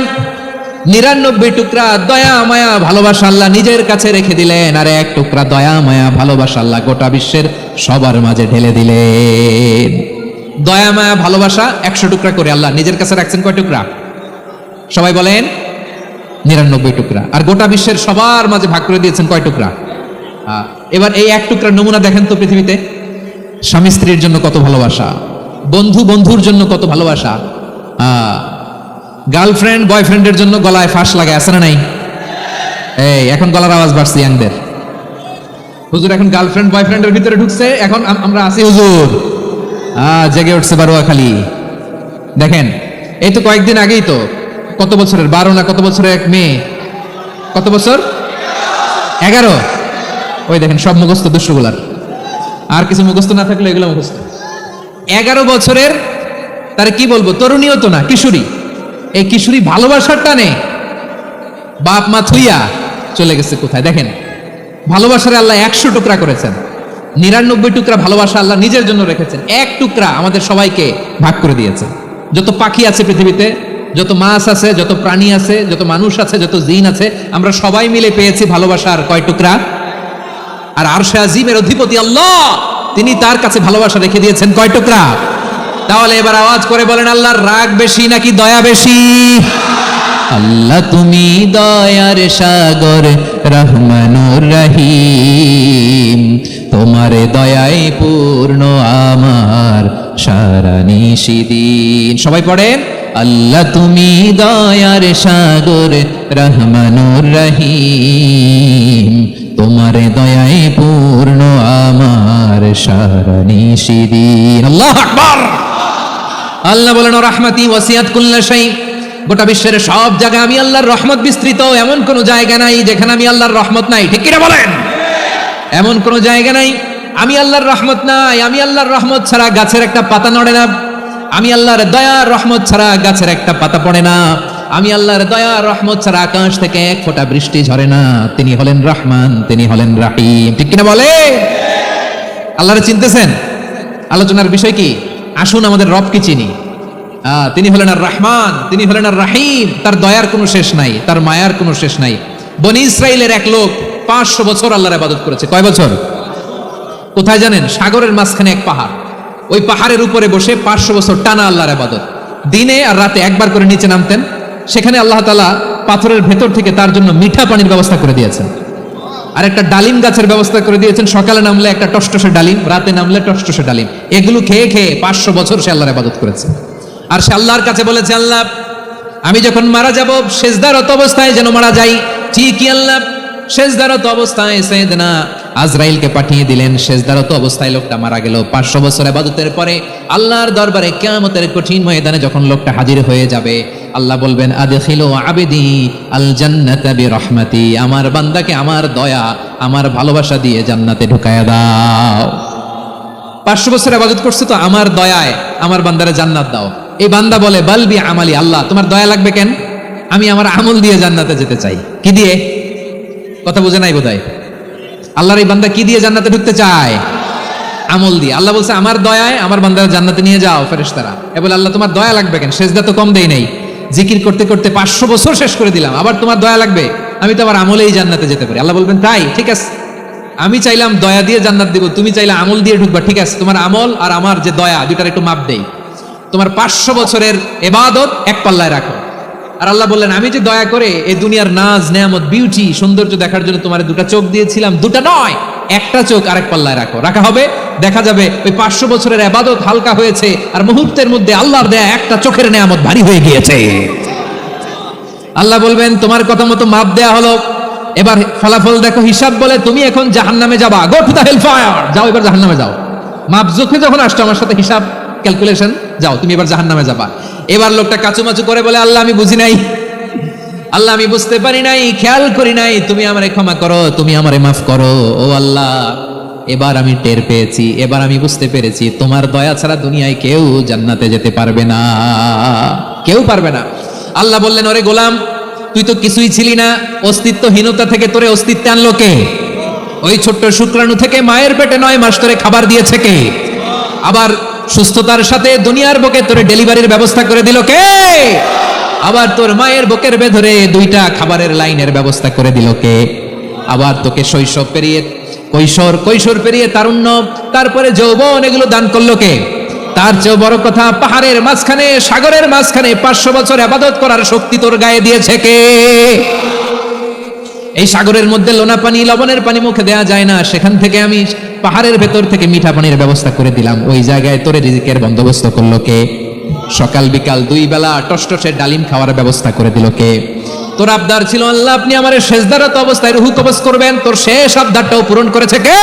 99 টুকরা দয়া মায়া ভালোবাসা আল্লাহ নিজের কাছে রেখে দিলেন, আর এক টুকরা দয়া মায়া ভালোবাসা আল্লাহ গোটা বিশ্বের সবার মাঝে ঢেলে দিলেন। দয়া মায়া ভালোবাসা 100 টুকরা করে আল্লাহ নিজের কাছে রাখছেন কয় টুকরা? সবাই বলেন 99 টুকরা। আর গোটা বিশ্বের সবার মাঝে ভাগ করে দিয়েছেন কয় টুকরা? এবার এই এক টুকরার নমুনা দেখেন তো পৃথিবীতে। স্বামী স্ত্রীর জন্য কত ভালোবাসা, বন্ধু বন্ধুর জন্য কত ভালোবাসা, গার্লফ্রেন্ড বয়ফ্রেন্ডের জন্য গলায় ফাঁস লাগে, আছে না নাই? এই এখন গলার আওয়াজ বাড়ছে ইয়াংদের। হুজুর এখন গার্লফ্রেন্ড বয়ফ্রেন্ডের ভিতরে ঢুকছে, এখন আমরা আছি হুজুর। জেগে উঠছে বারোয়াখালী। দেখেন এই তো কয়েকদিন আগেই তো, কত বছরের 12 না কত বছরের এক মেয়ে, কত বছর? 11। ওই দেখেন সব মুখস্থ দুষ্টগুলার, আর কিছু মুখস্থ না থাকলে এগুলো মুখস্থ। 11 বছরের, তার কি বলবো, তরুণীও তো না, কিশোরী। এই কিশোরী ভালোবাসার টানে বাপ মা থুইয়া চলে গেছে কোথায়? দেখেন ভালোবাসারে আল্লাহ 100 টুকরা করেছেন, 99 টুকরা ভালোবাসা আল্লাহ নিজের জন্য রেখেছেন, এক টুকরা আমাদের সবাইকে ভাগ করে দিয়েছেন। যত পাখি আছে পৃথিবীতে, যত মাছ আছে, যত প্রাণী আছে, যত মানুষ আছে, যত জিন আছে, আমরা সবাই মিলে পেয়েছি ভালোবাসার কয় টুকরা? আর আরশে আজিমের অধিপতি আল্লাহ, তিনি তার কাছে ভালোবাসা রেখে দিয়েছেন কয় টুকরা? তাহলে এবার আওয়াজ করে বলেন, আল্লাহর রাগ বেশি নাকি দয়া বেশি? আল্লাহ তুমি দয়ার সাগর রহমানুর রহিম, তোমার দয়ায় পূর্ণ আমার সারা নিশিদিন। সবাই পড়েন, আল্লাহ তুমি দয়ার সাগর রহমানুর রহিম, তোমার দয়ায় পূর্ণ আমার সারা নিশিদিন। আল্লাহু আকবার। আল্লাহ বলেন, রাহমাতি ওয়াসিয়াত কুল্লা শাই, গোটা বিশ্বের সব জায়গায় আমি আল্লাহর রহমত বিস্তৃত, এমন কোন জায়গা নাই যেখানে আমি আল্লাহর রহমত নাই। ঠিক কিনা বলেন? এমন কোন জায়গা নাই আমি আল্লাহর রহমত নাই। আমি আল্লাহর রহমত ছাড়া গাছের একটা পাতা নড়ে না, আমি আল্লাহর দয়ার রহমত ছাড়া গাছের একটা পাতা পড়ে না, আমি আল্লাহর দয়ার রহমত ছাড়া আকাশ থেকে এক ফোঁটা বৃষ্টি ঝরে না। তিনি হলেন রহমান, তিনি হলেন রাহিম। ঠিক কিনা বলে? আল্লাহরে চিনতেছেন? আলোচনার বিষয় কি? আসুন আমাদের রবকে চিনি। তিনি হলেন আর রহমান, তিনি হলেন আর রাহিম। তার দয়ার কোনো শেষ নাই, তার মায়ার কোনো শেষ নাই। বনি ইসরাইলের এক লোক 500 বছর আল্লাহর ইবাদত করেছে। কয় বছর? কোথায় জানেন? সাগরের মাঝখানে এক পাহাড়, ওই পাহাড়ের উপরে বসে 500 বছর টানা আল্লাহর ইবাদত। দিনে আর রাতে একবার করে নিচে নামতেন। সেখানে আল্লাহ তাআলা পাথরের ভেতর থেকে তার জন্য মিঠা পানির ব্যবস্থা করে দিয়েছেন, আর একটা ডালিম গাছের ব্যবস্থা করে দিয়েছেন। সকালে নামলে একটা টসটসে ডালিম, রাতে নামলে টসটসে ডালিম। এগুলো খেয়ে খেয়ে 500 বছর সে আল্লাহর ইবাদত করেছে। আর সে আল্লাহর কাছে বলেছে, আল্লাহ আমি যখন মারা যাব সেজদারত অবস্থায় যেন মারা যাই। ঠিকই আল্লাহ সেজদারত অবস্থায় সাইয়েদনা আজরাইলকে পাঠিয়ে দিলেন। সেজদারত অবস্থায় লোকটা মারা গেল। 500 বছর ইবাদতের পরে আল্লাহর দরবারে কিয়ামতের কঠিন ময়দানে যখন লোকটা হাজির হয়ে যাবে, আল্লাহ বলবেন, আদখিলু আবদি আল জান্নাতা বিরহমাতি, আমার বান্দাকে আমার দয়া, আমার ভালোবাসা দিয়ে জান্নাতে ঢুকায়া দাও। 500 বছর ইবাদত করছে তো আমার দয়ায় আমার বান্দারে জান্নাত দাও। এই বান্দা বলে, বালবি আমালি, আল্লাহ তোমার দয়া লাগবে কেন? আমি আমার আমল দিয়ে জান্নাতে যেতে চাই। কি দিয়ে? কথা বুঝে নাই বোধহয়। আল্লাহর এই বান্দা কি দিয়ে জান্নাতে ঢুকতে চায়? আমল দিয়ে। আল্লাহ বলছে, আমার দয়ায় আমার বান্দারা জান্নাতে নিয়ে যাও ফেরেশতারা। এ বলে, আল্লাহ তোমার দয়া লাগবে কেন? সেজদা তো কম দেই নাই, জিকির করতে করতে 500 বছর শেষ করে দিলাম, আবার তোমার দয়া লাগবে? আমি তো আমার আমলেই জান্নাতে যেতে পারি। আল্লাহ বলবেন, তাই ঠিক আছে, আমি চাইলাম দয়া দিয়ে জান্নাত দিব, তুমি চাইলে আমল দিয়ে ঢুকবা। ঠিক আছে, তোমার আমল আর আমার যে দয়া, দুটার একটু মাপ দেই। তোমার 500 বছরের ইবাদত এক পাল্লায় রাখো। আর আল্লাহ বললেন, আমি যে দয়া করে এই দুনিয়ার নাজ নেয়ামত বিউটি সৌন্দর্য দেখার জন্য তোমার দুটা চোখ দিয়েছিলাম, দুটা নয় একটা চোখ আরেক পাল্লায় রাখো। রাখা হবে, দেখা যাবে ওই 500 বছরের ইবাদত হালকা হয়েছে, আর মুহূর্তের মধ্যে আল্লাহর দেয়া একটা চোখের নেয়ামত ভারী হয়ে গিয়েছে। আল্লাহ বলবেন, তোমার কথা মতো মাপ দেয়া হলো, এবার ফলাফল দেখো, হিসাব বলে তুমি এখন জাহান্নামে যাবা। Go to the hell fire, যাও এবার জাহান্নামে যাও। মাপ জোখে যখন আসছো আমার সাথে হিসাব ক্যালকুলেশন, যাও তুমি এবার জাহান্নামে যাবা। এবার লোকটা কাচুমাচু করে বলে, আল্লাহ আমি বুঝি নাই, আল্লাহ আমি বুঝতে পারি নাই, খেয়াল করি নাই, তুমি আমারে ক্ষমা করো, তুমি আমারে মাফ করো। ও আল্লাহ, এবার আমি টের পেয়েছি, এবার আমি বুঝতে পেরেছি, তোমার দয়া ছাড়া দুনিয়ায় কেউ জান্নাতে যেতে পারবে না, কেউ পারবে না। আল্লাহ বললেন, ওরে গোলাম, তুই তো কিছুই ছিলি না, অস্তিত্বহীনতা থেকে তোরে অস্তিত্বে আনলো কে? ওই ছোট্ট শুক্রাণু থেকে মায়ের পেটে 9 মাস তোরে খাবার দিয়েছে কে? আবার সুস্থতার সাথে দুনিয়ার বুকে তোরে ডেলিভারির ব্যবস্থা করে দিল কে? আবার তোর মায়ের বুকের ভেতরে দুইটা খাবারের লাইনের ব্যবস্থা করে দিল কে? আবার তোকে শৈশব পেরিয়ে কৈশোর পেরিয়ে তারুণ্য, তারপরে যৌবন, এগুলো দান করলো কে? তার চেয়েও বড় কথা, পাহাড়ের মাঝখানে, সাগরের মাঝখানে 500 বছর ইবাদত করার শক্তি তোর গায়ে দিয়েছে কে? এই সাগরের মধ্যে লোনা পানি, লবণের পানি মুখে দেয়া যায় না, সেখান থেকে আমি পাহাড়ের ভেতর থেকে মিঠা পানির ব্যবস্থা করে দিলাম। ওই জায়গায় তোরে রিজিকের বন্দোবস্ত করলো কে? সকাল বিকাল 2 বেলা টসটসে ডালিম খাওয়ার ব্যবস্থা করে দিল কে? তোর আবদার ছিল আল্লাহ আপনি আমার সেজদারত অবস্থায় রুহু কবজ করবেন, তোর শেষ আবদারটাও পূরণ করেছে কে?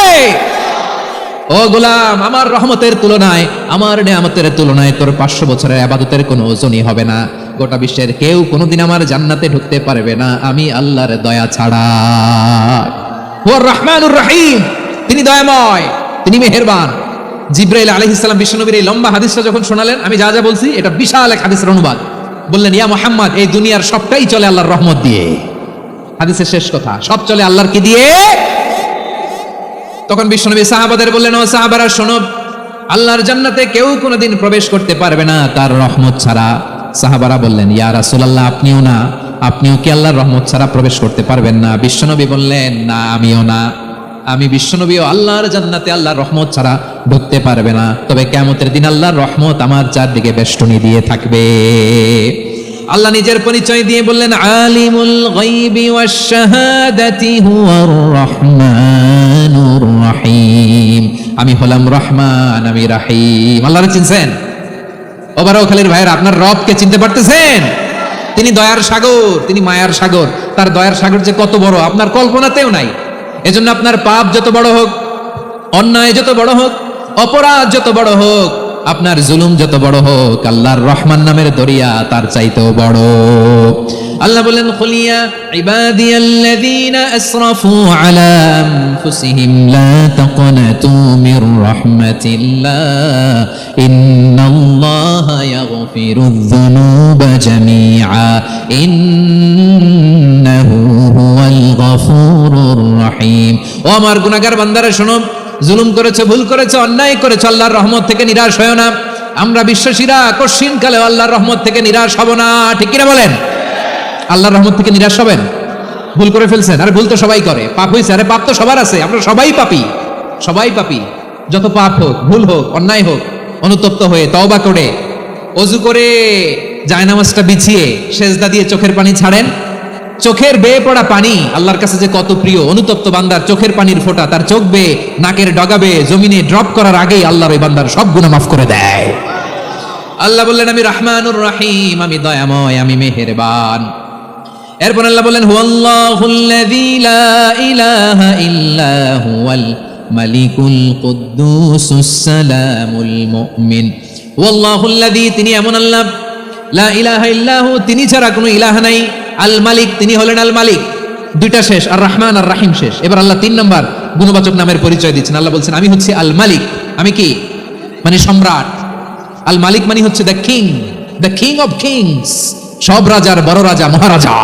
ও গোলাম, আমার রহমতের তুলনায়, আমার নেয়ামতের তুলনায় তোর 500 বছরের ইবাদতের কোনো ওজনই হবে না। গোটা বিশ্বের কেউ কোনোদিন আমার জান্নাতে ঢুকতে পারবে না আমি আল্লাহর দয়া ছাড়া। হুয়ার রহমানুর রহিম, তিনি দয়াময়, তিনি মেহেরবান। জিব্রাইল আলাইহিস সালাম বিশ্বনবীর এই লম্বা হাদিসটা যখন শোনালেন, আমি যা যা বলছি এটা বিশাল এক হাদিসের অনুবাদ। বললেন, ইয়া মুহাম্মদ, এই দুনিয়ার সবটাই চলে আল্লাহর রহমত দিয়ে। হাদিসের শেষ কথা, সব চলে আল্লাহর কি দিয়ে? তখন বিশ্বনবী সাহাবাদের বললেন, ও সাহাবারা শোনো, আল্লাহর জান্নাতে কেউ কোনোদিন প্রবেশ করতে পারবে না তার রহমত ছাড়া। সাহাবারা বললেন, ইয়া রাসূলুল্লাহ, আপনিও না? আপনিও কি আল্লাহর রহমত ছাড়া প্রবেশ করতে পারবেন না? বিশ্বনবী বললেন, না, আমিও না। আমি বিশ্বনবীও আল্লাহর জান্নাতে আল্লাহর রহমত ছাড়া ঢুকতে পারবে না, তবে কিয়ামতের দিন আল্লাহর রহমত আমার চারদিকে বেষ্টনী দিয়ে থাকবে। আল্লাহ নিজের পরিচয় দিয়ে বললেন, আলিমুল গায়বি ওয়াশ শাহাদাতি হুয়ার রহমানুর রহিম। আমি হলাম রহমান, আমি রহিম। আল্লাহরে চিনছেন? ওবারখালীর ভাইয়েরা, আপনার রবকে চিনতে পারতেছেন? তিনি দয়ার সাগর, তিনি মায়ার সাগর। তার দয়ার সাগর যে কত বড় আপনার কল্পনাতেও নাই। এজন্য আপনার পাপ যত বড় হোক, অন্যায় যত বড় হোক, অপরাধ যত বড় হোক, আপনার জুলুম যত বড় হোক, আল্লাহর রহমান নামের দরিয়া তার চাইতেও বড়। আল্লাহ বলেন, কুলিয়া ইবাদিয়াল্লাযীনা আসরাফু আলা আনফুসিহিম লা তাকনাতু মির রাহমাতিল্লাহ ইন্নাল্লাহা ইয়াগফিরুয যুনুবা জামিআ ইন্নাহু হুয়াল গফুরুর রহিম। ও আমার গুনাহগার বান্দারা শোনো, জুলুম করেছে, ভুল করেছে, অন্যায় করেছে, আল্লাহর রহমত থেকে নিরাশ হয় না। আমরা বিশ্বাসীরা কশিনকালে আল্লাহর রহমত থেকে নিরাশ হব না, ঠিক কিনা বলেন? আল্লাহর রহমত থেকে নিরাশ হবেন? ভুল করে ফেলছেন, আরে ভুল তো সবাই করে, পাপ হয়েছে, আরে পাপ তো সবার আছে, আমরা সবাই পাপী, সবাই পাপী। যত পাপ হোক, ভুল হোক, অন্যায় হোক, অনুতপ্ত হয়ে তওবা করে, ওযু করে, জায়নামাজটা বিছিয়ে সেজদা দিয়ে চোখের পানি ছাড়েন। চোখের বেয়ে পড়া পানি আল্লাহর কাছে যে কত প্রিয়। অনুতপ্ত বান্দার চোখের পানির ফোঁটা তার চোখ বেয়ে, নাকের ডগাবে জমিনে ড্রপ করার আগেই আল্লাহর ওই বান্দার সব গুনাহ মাফ করে দেয়। আল্লাহ বললেন, আমি রহমানুর রহিম, আমি দয়াময়, আমি মেহেরবান। এরপর আল্লাহ বললেন, হুয়াল্লাহুল্লাযী লা ইলাহা ইল্লা হুয়াল মালিকুল কুদ্দুসুস সালামুল মুমিন। হুয়াল্লাহুল্লাযী, তিনি এমন আল্লাহ, লা ইলাহা ইল্লাহু, তিনি ছাড়া কোনো ইলাহ নাই। আল মালিক, তিনি হলেন আল মালিক। দুইটা শেষ, আর রহমান আর রাহিম শেষ। এবার আল্লাহ 3 নম্বর গুণবাচক নামের পরিচয় দিচ্ছেন। আল্লাহ বলছেন, আমি হচ্ছে আল মালিক। আমি কি? মানে সম্রাট। আল মালিক মানে হচ্ছে দ্য কিং অফ কিংস, সব রাজার বড় রাজা, মহারাজা।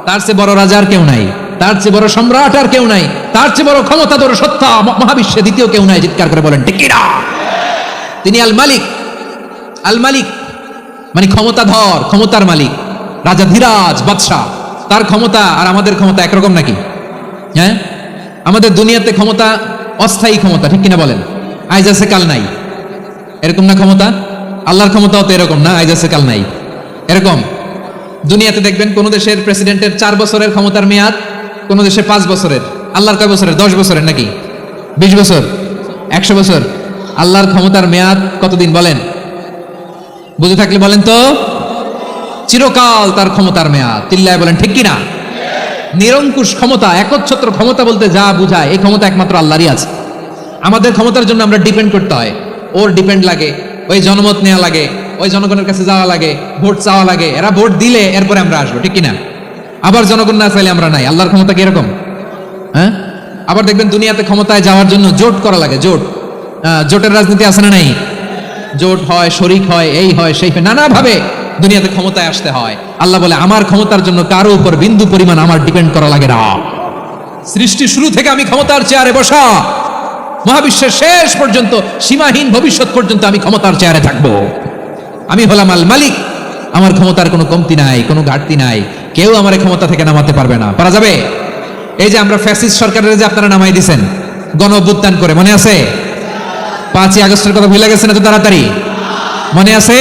তার চেয়ে বড় রাজা আর কেউ নাই, তার চেয়ে বড় সম্রাট আর কেউ নাই, তার চেয়ে বড় ক্ষমতাধর সত্তা মহাবিশ্বে দ্বিতীয় কেউ নাই। চিৎকার করে বলেন ঠিক কিনা? তিনি আল মালিক। আল মালিক মানে ক্ষমতাধর, ক্ষমতার মালিক, রাজা ধীরাজ বাদশাহ। তার ক্ষমতা আর আমাদের ক্ষমতা একরকম নাকি? হ্যাঁ, আমাদের দুনিয়াতে ক্ষমতা অস্থায়ী ক্ষমতা, ঠিক কিনা বলেন? আইজ আছে কাল নাই, এরকম না ক্ষমতা? আল্লাহর ক্ষমতাও তো এরকম না, আইজ আছে কাল নাই এরকম। দুনিয়াতে দেখবেন কোন দেশের প্রেসিডেন্টের 4 বছরের ক্ষমতার মেয়াদ, কোন দেশে 5 বছরের। আল্লাহর কয় বছরের? 10 বছরের নাকি 20 বছর, 100 বছর? আল্লাহর ক্ষমতার মেয়াদ কতদিন বলেন? বুঝে থাকলে বলেন তো। চিরকাল তার ক্ষমতার মেয়াদ। চিল্লায় বলেন ঠিক কিনা? নিরঙ্কুশ ক্ষমতা, একচ্ছত্র ক্ষমতা বলতে যা বুঝায়, এই ক্ষমতা একমাত্র আল্লাহরই আছে। আমাদের ক্ষমতার জন্য আমরা ডিপেন্ড করতে হয়, ওর ডিপেন্ড লাগে, ওই জনমত নেওয়া লাগে, ওই জনগণের কাছে যাওয়া লাগে, ভোট চাওয়া লাগে, এরা ভোট দিলে এরপরে আমরা আসবো, ঠিক কিনা? আবার জনগণ না চাইলে আমরা নাই। আল্লাহর ক্ষমতা কি এরকম? হ্যাঁ, আবার দেখবেন দুনিয়াতে ক্ষমতায় যাওয়ার জন্য জোট করা লাগে। জোটের রাজনীতি আছে না নাই? জোট হয়, শরিক হয়, এই হয় সেই হয়, নানাভাবে দুনিয়াতে ক্ষমতায় আসতে হয়। আল্লাহ বলে, আমার ক্ষমতার জন্য কারো উপর বিন্দু পরিমাণ আমার ডিপেন্ড করা লাগে না। সৃষ্টি শুরু থেকে আমি ক্ষমতার চেয়ারে বসা, মহাবিশ্বের শেষ পর্যন্ত, সীমাহীন ভবিষ্যৎ পর্যন্ত আমি ক্ষমতার চেয়ারে থাকবো। আমি হলাম আল মালিক, আমার ক্ষমতার কোনো কমতি নাই, কোনো ঘাটতি নাই, কেউ আমার এই ক্ষমতা থেকে নামাতে পারবে না। পারা যাবে? এই যে আমরা ফ্যাসিস্ট সরকারের যে আপনারা নামাই দিয়েছেন গণ অভ্যুত্থান করে, মনে আছে? 5ই আগস্টের কথা ভুলে গেছেন এত তাড়াতাড়ি? মনে আছে?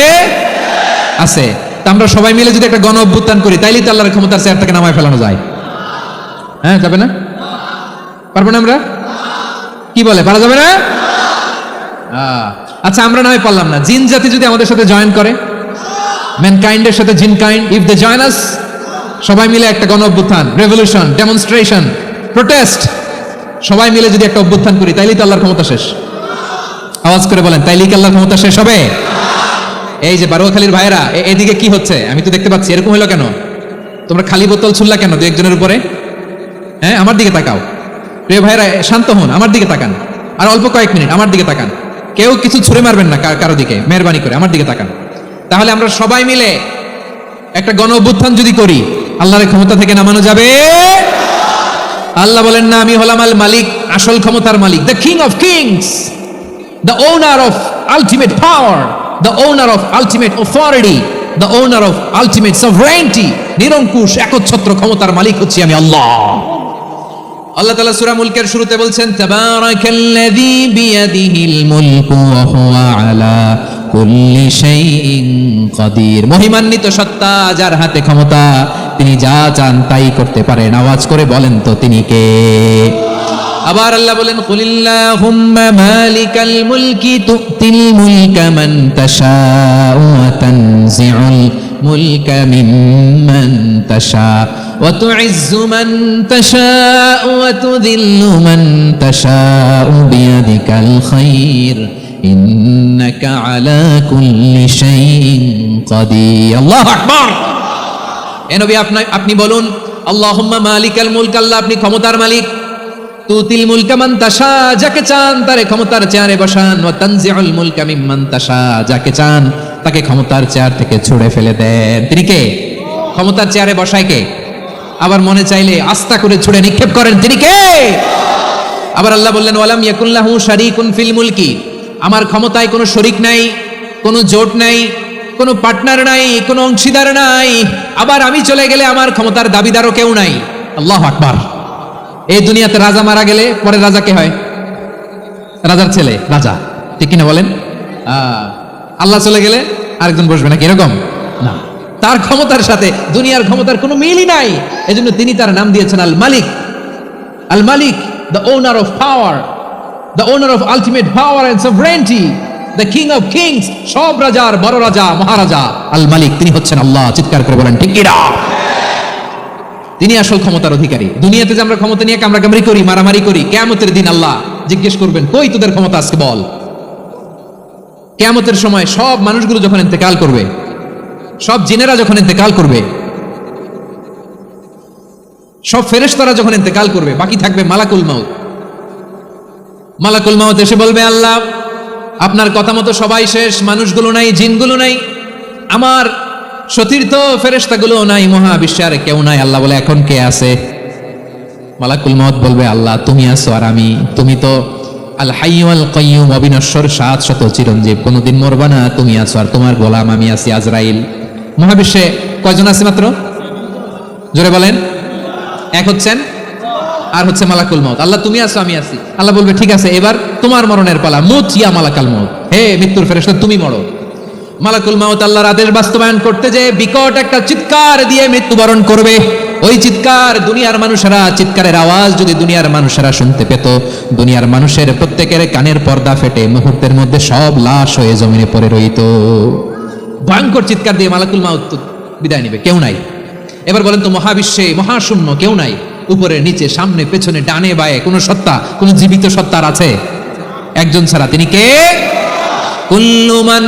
আছে। তা আমরা সবাই মিলে যদি একটা গণ অভ্যুত্থান করি তাইলেই তো আল্লাহর ক্ষমতার চেয়ার থেকে নামায় ফেলানো যায়। হ্যাঁ, যাবে না? পারবো না আমরা? কি বলে, পারা যাবে না? আচ্ছা, আমরা না হয় পারলাম না, জিন জাতি যদি আমাদের সাথে জয়েন করে, ম্যানকাইন্ডের সাথে জিনকাইন্ড, ইফ দে জয়েন আস, সবাই মিলে একটা গণ অভ্যুত্থান, রেভলিউশন, ডেমনস্ট্রেশন, প্রোটেস্ট, সবাই মিলে যদি একটা অভ্যুত্থান করি তাইলেই তো আল্লাহর ক্ষমতা শেষ। আওয়াজ করে বলেন, তাইলেই কি আল্লাহর ক্ষমতা শেষ হবে? এই যে বারোয়াখালীর ভাইরা, এদিকে কি হচ্ছে আমি তো দেখতে পাচ্ছি, এরকম হলো কেন? তোমরা খালি বোতল ছুড়লা কেন দু একজনের উপরে? হ্যাঁ, আমার দিকে তাকাও। প্রিয় ভাইরা, শান্ত হন, আমার দিকে তাকান, আর অল্প কয়েক মিনিট আমার দিকে তাকান। কেউ কিছু ছুঁড়ে মারবেন না কারো দিকে, মেহরবানি করে আমার দিকে তাকান। তাহলে আমরা সবাই মিলে একটা গণ অভ্যুত্থান যদি করি, আল্লাহর ক্ষমতা থেকে নামানো যাবে? আল্লাহ বলেন না, আমি হলাম আল মালিক, আসল ক্ষমতার মালিক, the king of kings, the owner of ultimate power, the owner of ultimate authority, the owner of ultimate sovereignty. নিরঙ্কুশ একচ্ছত্র ক্ষমতার মালিক হচ্ছি আমি আল্লাহ। আল্লাহ তাআলা সূরা মুলকের শুরুতে বলছেন, তাবারাকাল্লাযী বিয়াদিহিল মুলকু ওয়া হুয়া আলা কুল্লি শাইইন কাদির। মহিমান্বিত সত্তা, যার হাতে ক্ষমতা, তিনি যা চান তাই করতে পারেন। আওয়াজ করে বলেন তো তিনি কে? আবার আল্লাহ বলেন, কুলিল্লাহুম্মা মালিকাল মুলকি তুতিল মুলকা মান তাশাউ ওয়া তানজিউল মুলকা মিম্মান তাশাউ ওয়া তুইজ্জু মান তাশাউ ওয়া তুযিল্লু মান তাশাউ বিয়াদিকাল খায়র ইন্নাকা আলা কুল্লি শাইইন কাদির। আল্লাহু আকবার। এ নবী, আপনি বলুন, আল্লাহুম্মা মালিকাল মুলক, আল্লাহ আপনি ক্ষমতার মালিক, তুতিল মুলকা মান তাশা, যাকে চান তারে ক্ষমতার চেয়ারে বসান, ওয়া তানজিউল মুলকা মিম্মান তাশা, যাকে চান তাকে ক্ষমতার চেয়ার থেকে ছুঁড়ে ফেলে দেন। তিনি কে? ক্ষমতার চেয়ারে বসায় কে? আবার মনে চাইলে আস্থা করে ছুঁড়ে নিক্ষেপ করেন, তিনি কে? আবার আল্লাহ বললেন, ওয়ালাম ইয়াকুল্লাহু শারীকুন ফিল মুলকি, আমার ক্ষমতায় কোনো শরীক নাই, কোনো জোট নাই, কোনো পার্টনার নাই, কোনো অংশীদার নাই। আবার আমি চলে গেলে আমার ক্ষমতার দাবিদারও কেউ নাই। আল্লাহু আকবার। এই দুনিয়াতে রাজা মারা গেলে পরে রাজা কে হয়? রাজার ছেলে রাজা, ঠিক কিনা বলেন? আল্লাহ চলে গেলে আরেকজন বসবে নাকি? এরকম না, তার ক্ষমতার সাথে দুনিয়ার ক্ষমতার কোনো মিলই নাই। এজন্য তিনি তার নাম দিয়েছেন আল মালিক। আল মালিক, the owner of power, the owner of ultimate power and sovereignty, the king of kings, সব রাজার বড় রাজা, মহারাজা আল মালিক, তিনি হচ্ছেন আল্লাহ। চিৎকার করে বলেন ঠিক কিনা? তিনি আসল ক্ষমতার অধিকারী। দুনিয়াতে যে আমরা ক্ষমতা নিয়ে কামড়াকামড়ি করি, মারামারি করি, কিয়ামতের দিন আল্লাহ জিজ্ঞেস করবেন, কই তোদের ক্ষমতা আজকে বল? কিয়ামতের সময় সব মানুষগুলো যখন ইন্তেকাল করবে, সব জিনেরা যখন ইন্তেকাল করবে, সব ফেরেশতারা যখন ইন্তেকাল করবে, বাকি থাকবে মালাকুল মাউত। মালাকুল মাউত এসে বলবে, আল্লাহ আপনার কথা মতো সবাই শেষ, মানুষগুলো নাই, জিনগুলো নাই, আমার সতীর্থ ফেরেশতাগুলো নাই, মহাবিশ্বে আর কেউ নাই। আল্লাহ বলে, এখন কে আছে? মালাকুল মাউত বলবে, আল্লাহ তুমি আছো আর আমি। তুমি তো আল হাইয়্যু আল কাইয়্যুম, অবিনশ্বর, শাশ্বত, চিরঞ্জীব, কোনোদিন মরবা না, তুমি আছো আর তোমার গোলাম আমি আছি আজরাইল। মহাবিশ্বে কয়জন আছে মাত্র? জোরে বলেন। এক হচ্ছেন আর হচ্ছে মালাকুল মাউত। আল্লাহ তুমি আছো আমি আছি। আল্লাহ বলবে, ঠিক আছে, এবার তোমার মরণের পালা, মুত ইয়া মালাকাল মাউত, হে মৃত্যুর ফেরেশতা তুমি মরো। মালাকুল মাউত আল্লাহর আদেশ বাস্তবায়ন করতে যে বিকট একটা চিৎকার দিয়ে মৃত্যুবরণ করবে। ওই চিৎকার দুনিয়ার মানুষেরা, চিৎকারের আওয়াজ যদি দুনিয়ার মানুষেরা শুনতে পেত, দুনিয়ার মানুষের প্রত্যেকের কানের পর্দা ফেটে মুহূর্তের মধ্যে সব লাশ হয়ে জমিনে পড়ে রইত। ভয়ঙ্কর চিৎকার দিয়ে মালাকুল মাউত বিদায় নিবে, কেউ নাই। এবার বলেন তো, মহাবিশ্বে মহাশূন্য, কেউ নাই, উপরে নিচে সামনে পেছনে ডানে বায়ে কোন সত্তা, কোন জীবিত সত্তার আছে? একজন ছাড়া, তিনি কে? কুল্লু মান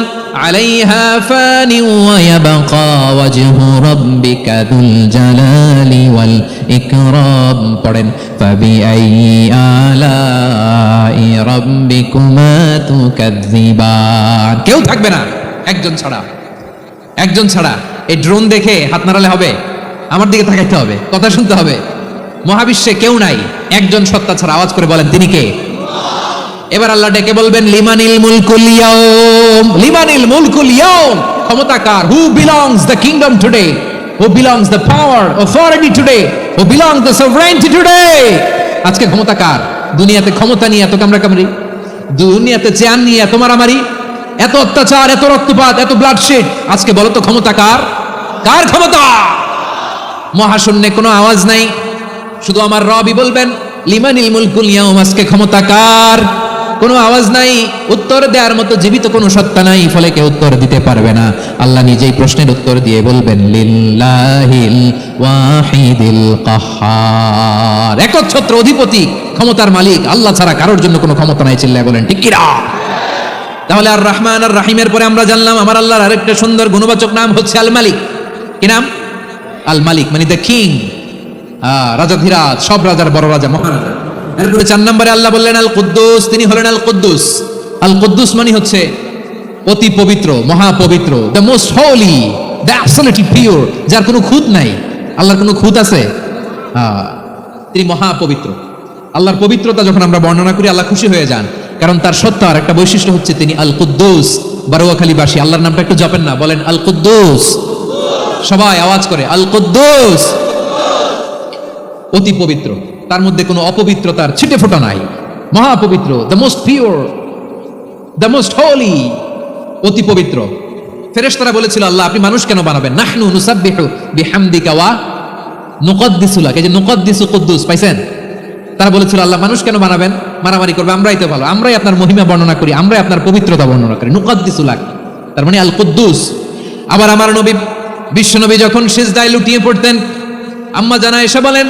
আলাইহা ফানি ওয়া ইয়াবকা ওয়াজহু রাব্বিকা যুল জালালি ওয়াল ইকরাম। পড়েন, ফাবিআইয়ি আলাই রাব্বিকুমা তুকাযযিবান। কেউ থাকবে না একজন ছাড়া, একজন ছাড়া। এই ড্রোন দেখে হাত নাড়ালে হবে? আমার দিকে তাকাইতে হবে, কথা শুনতে হবে। মহাবিশ্বে কেউ নাই, একজন সত্তা ছাড়া। আওয়াজ করে বলেন, তিনি কে? এবার আল্লাহ ডেকে বলবেন, লিমানিল মুলকুল ইয়াউম, লিমানিল মুলকুল ইয়াউম, ক্ষমতা কার? Who belongs the kingdom today, who belongs the power authority today, who belongs the sovereignty today. আজকে ক্ষমতা কার? দুনিয়াতে ক্ষমতা নিয়ে এত কামড়াকামড়ি, দুনিয়াতে চেয়ার নিয়ে এত মারামারি, এত অত্যাচার, এত রক্তপাত, এত ব্লাডশেড। আজকে বলো তো ক্ষমতা কার? কার ক্ষমতা? মহাশূন্যে কোনো আওয়াজ নাই, শুধু আমার রবই বলবেন লিমানিল মুলকুল ইয়াউম। আজকে ক্ষমতা কার? কোনো আওয়াজ নাই, উত্তর দেওয়ার মতো জীবিত কোনো সত্তা নাই, ফলে কেউ উত্তর দিতে পারবে না। আল্লাহ নিজেই প্রশ্নের উত্তর দিয়ে বলবেন লিল্লাহিল ওয়াহিদিল কাহ্হার। একচ্ছত্র অধিপতি, ক্ষমতার মালিক আল্লাহ ছাড়া কারোর জন্য কোনো ক্ষমতা নাই। চিল্লায় বলেন ঠিক কিনা? তাহলে আর রহমান আর রাহিমের পরে আমরা জানলাম আমার আল্লাহর আরেকটা সুন্দর গুণবাচক নাম হচ্ছে আল মালিক। কি নাম? আল মালিক, মানে দ্য কিং, রাজাধিরাজ, সব রাজার বড় রাজা, মহারাজা। এরপরে 4 নম্বরে আল্লাহ বললেন আল কুদ্দুস, তিনি হলেন আল কুদ্দুস। আল কুদ্দুস মানে হচ্ছে অতি পবিত্র, মহাপবিত্র, the most holy, the absolutely pure, যার কোনো খুঁত নাই। আল্লাহর কোনো খুঁত আছে? তিনি মহাপবিত্র। আল্লাহর পবিত্রতা যখন আমরা বর্ণনা করি আল্লাহ খুশি হয়ে যান, কারণ তার সত্তার একটা বৈশিষ্ট্য হচ্ছে তিনি আল কুদ্দুস। বারোয়াখালীবাসী আল্লাহর নামটা একটু জপেন না, বলেন আল কুদ্দুস, সবাই আওয়াজ করে আল কুদ্দুস। অতি পবিত্র, তার মধ্যে কোনো অপবিত্রতার ছিটে ফোঁটা নাই, মহাপবিত্র, the most pure, the most holy, অতি পবিত্র। ফেরেশতারা বলেছিল আল্লাহ আপনি মানুষ কেন বানাবেন? নাহনু নুসাব্বিহু বিহামদিকা ওয়া নুকদ্দিসু লাক। এই যে নুকদ্দিসু কুদ্দুস পাইছেন? তারা বলেছিল আল্লাহ মানুষ কেন বানাবেন? মারামারি করবে, আমরাই তো ভালো, আমরাই আপনার মহিমা বর্ণনা করি, আমরাই আপনার পবিত্রতা বর্ণনা করি। নুকদ্দিসু লাক, তার মানে আল কুদ্দুস। আবার আমার নবী বিশ্বনবী যখন সিজদায় লুটিয়ে পড়তেন, আম্মা জানা এসে বলেন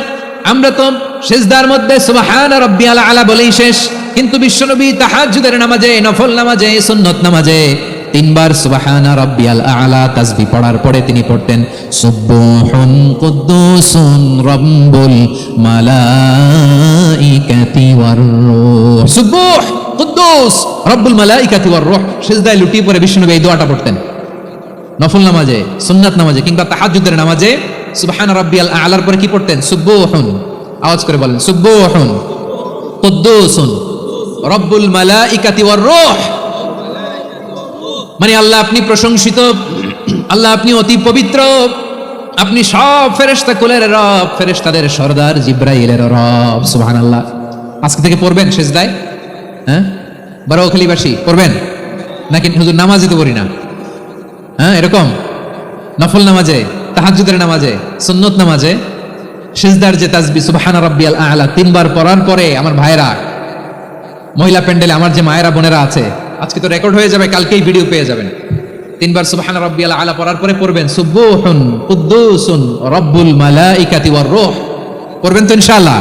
আমরা তো সিজদার মধ্যে সুবহান রাব্বিয়াল আলা বলেই শেষ, কিন্তু বিশ্বনবী তাহাজ্জুদের নামাজে, নফল নামাজে, সুন্নত নামাজে 3 বার সুবহান রাব্বিয়াল আলা তাসবিহ পড়ার পরে তিনি পড়তেন সুবহুন কুদ্দুসুন রাব্বুল মালাইকাতি ওয়ার রূহ। সুবহ কুদ্দুস রাব্বুল মালাইকাতি ওয়ার রূহ। সিজদায় লুটিয়ে পড়ে বিশ্বনবী এই দোয়াটা পড়তেন নফল নামাজে, সুন্নাত নামাজে কিংবা তাহাজ্জুদের নামাজে। সুবহান রাব্বিয়াল আলার পরে কি পড়তেন? সুবহুন, আওয়াজ করে বলেন সুবহুন কুদ্দুসুন রাব্বুল মালাইকাতি ওয়ার রূহ। মানে আল্লাহ আপনি প্রশংসিত, আল্লাহ আপনি অতি পবিত্র, আপনি সব ফেরেশতা কুলের রব, ফেরেশতাদের সরদার জিব্রাইলের রব। সুবহানাল্লাহ। আজকে থেকে পড়বেন সিজদায়? হ্যাঁ, বারোয়াখালীবাসী পড়বেন নাকি হুজুর নামাজই তো পড়ি না? হ্যাঁ, এরকম নফল নামাজে, তাহাজ্জুদের নামাজে, সুন্নত নামাজে সিজদার যে তাসবিহ সুবহান রাব্বিয়াল আলা 3 বার পড়ার পরে আমার ভাইরা, মহিলা প্যান্ডেলে আমার যে মায়েরা বোনেরা আছে, আজকে তো রেকর্ড হয়ে যাবে, কালকেই ভিডিও পেয়ে যাবেন। 3 বার সুবহান রাব্বিয়াল আলা পড়ার পরে পড়বেন সুবহুন কুদ্দুসুন রাব্বুল মালাইকাতি ওয়ার রূহ। পড়বেন তো ইনশাআল্লাহ?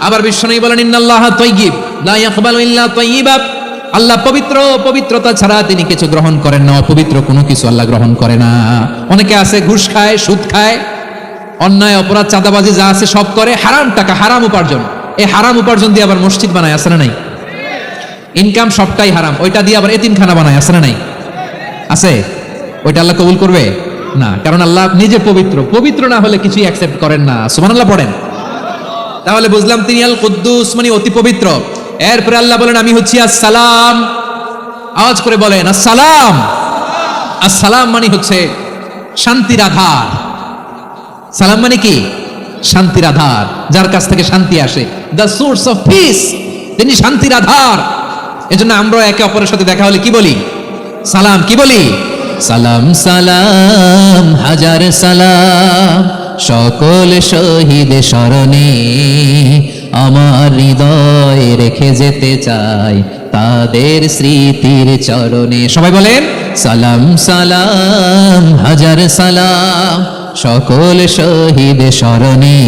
আবার বিশ্বনবী বলেন ইন্নাল্লাহা তাইয়্যিব লা ইয়াকবালু ইল্লা তাইয়্যিবা। আল্লাহ পবিত্র, পবিত্রতা ছাড়া তিনি কিছু গ্রহণ করেন না, অপবিত্র কোনো কিছু আল্লাহ গ্রহণ করে না। অনেকে আছে ঘুষ খায়, সুদ খায়, অন্যায় অপরাধ চাঁদাবাজি যা আছে সব করে, হারাম টাকা, হারাম উপার্জন। এই হারাম উপার্জন দিয়ে আবার মসজিদ বানায়, আছে না নাই? ইনকাম সবটাই হারাম, ওইটা দিয়ে আবার এতিমখানা বানায়, আছে না নাই? আছে। ওইটা আল্লাহ কবুল করবে না, কারণ আল্লাহ নিজে পবিত্র, পবিত্র না হলে কিছুই অ্যাকসেপ্ট করেন না। সুবহানাল্লাহ পড়েন। তাহলে বুঝলাম তিনি আল কুদ্দুস মানে অতি পবিত্র। এরপরে আল্লাহ বলেন আমি হচ্ছি আসসালাম। আওয়াজ করে বলেন আসসালাম। আসসালাম মানে হচ্ছে শান্তির আধার। সালাম মানে কি? শান্তির আধার, যার কাছ থেকে শান্তি আসে, দ্য সোর্স অফ পিস। তিনি শান্তির আধার। এজন্য আমরা একে অপরের সাথে দেখা হলে কি বলি? সালাম। কি বলি? সালাম সালাম হাজার সালাম সকল শহীদ স্মরণে, আমার হৃদয় রেখে যেতে চাই তাদের স্মৃতির চরণে। সবাই বলেন সালাম সালাম হাজার সালাম সকল শহীদ স্মরণে,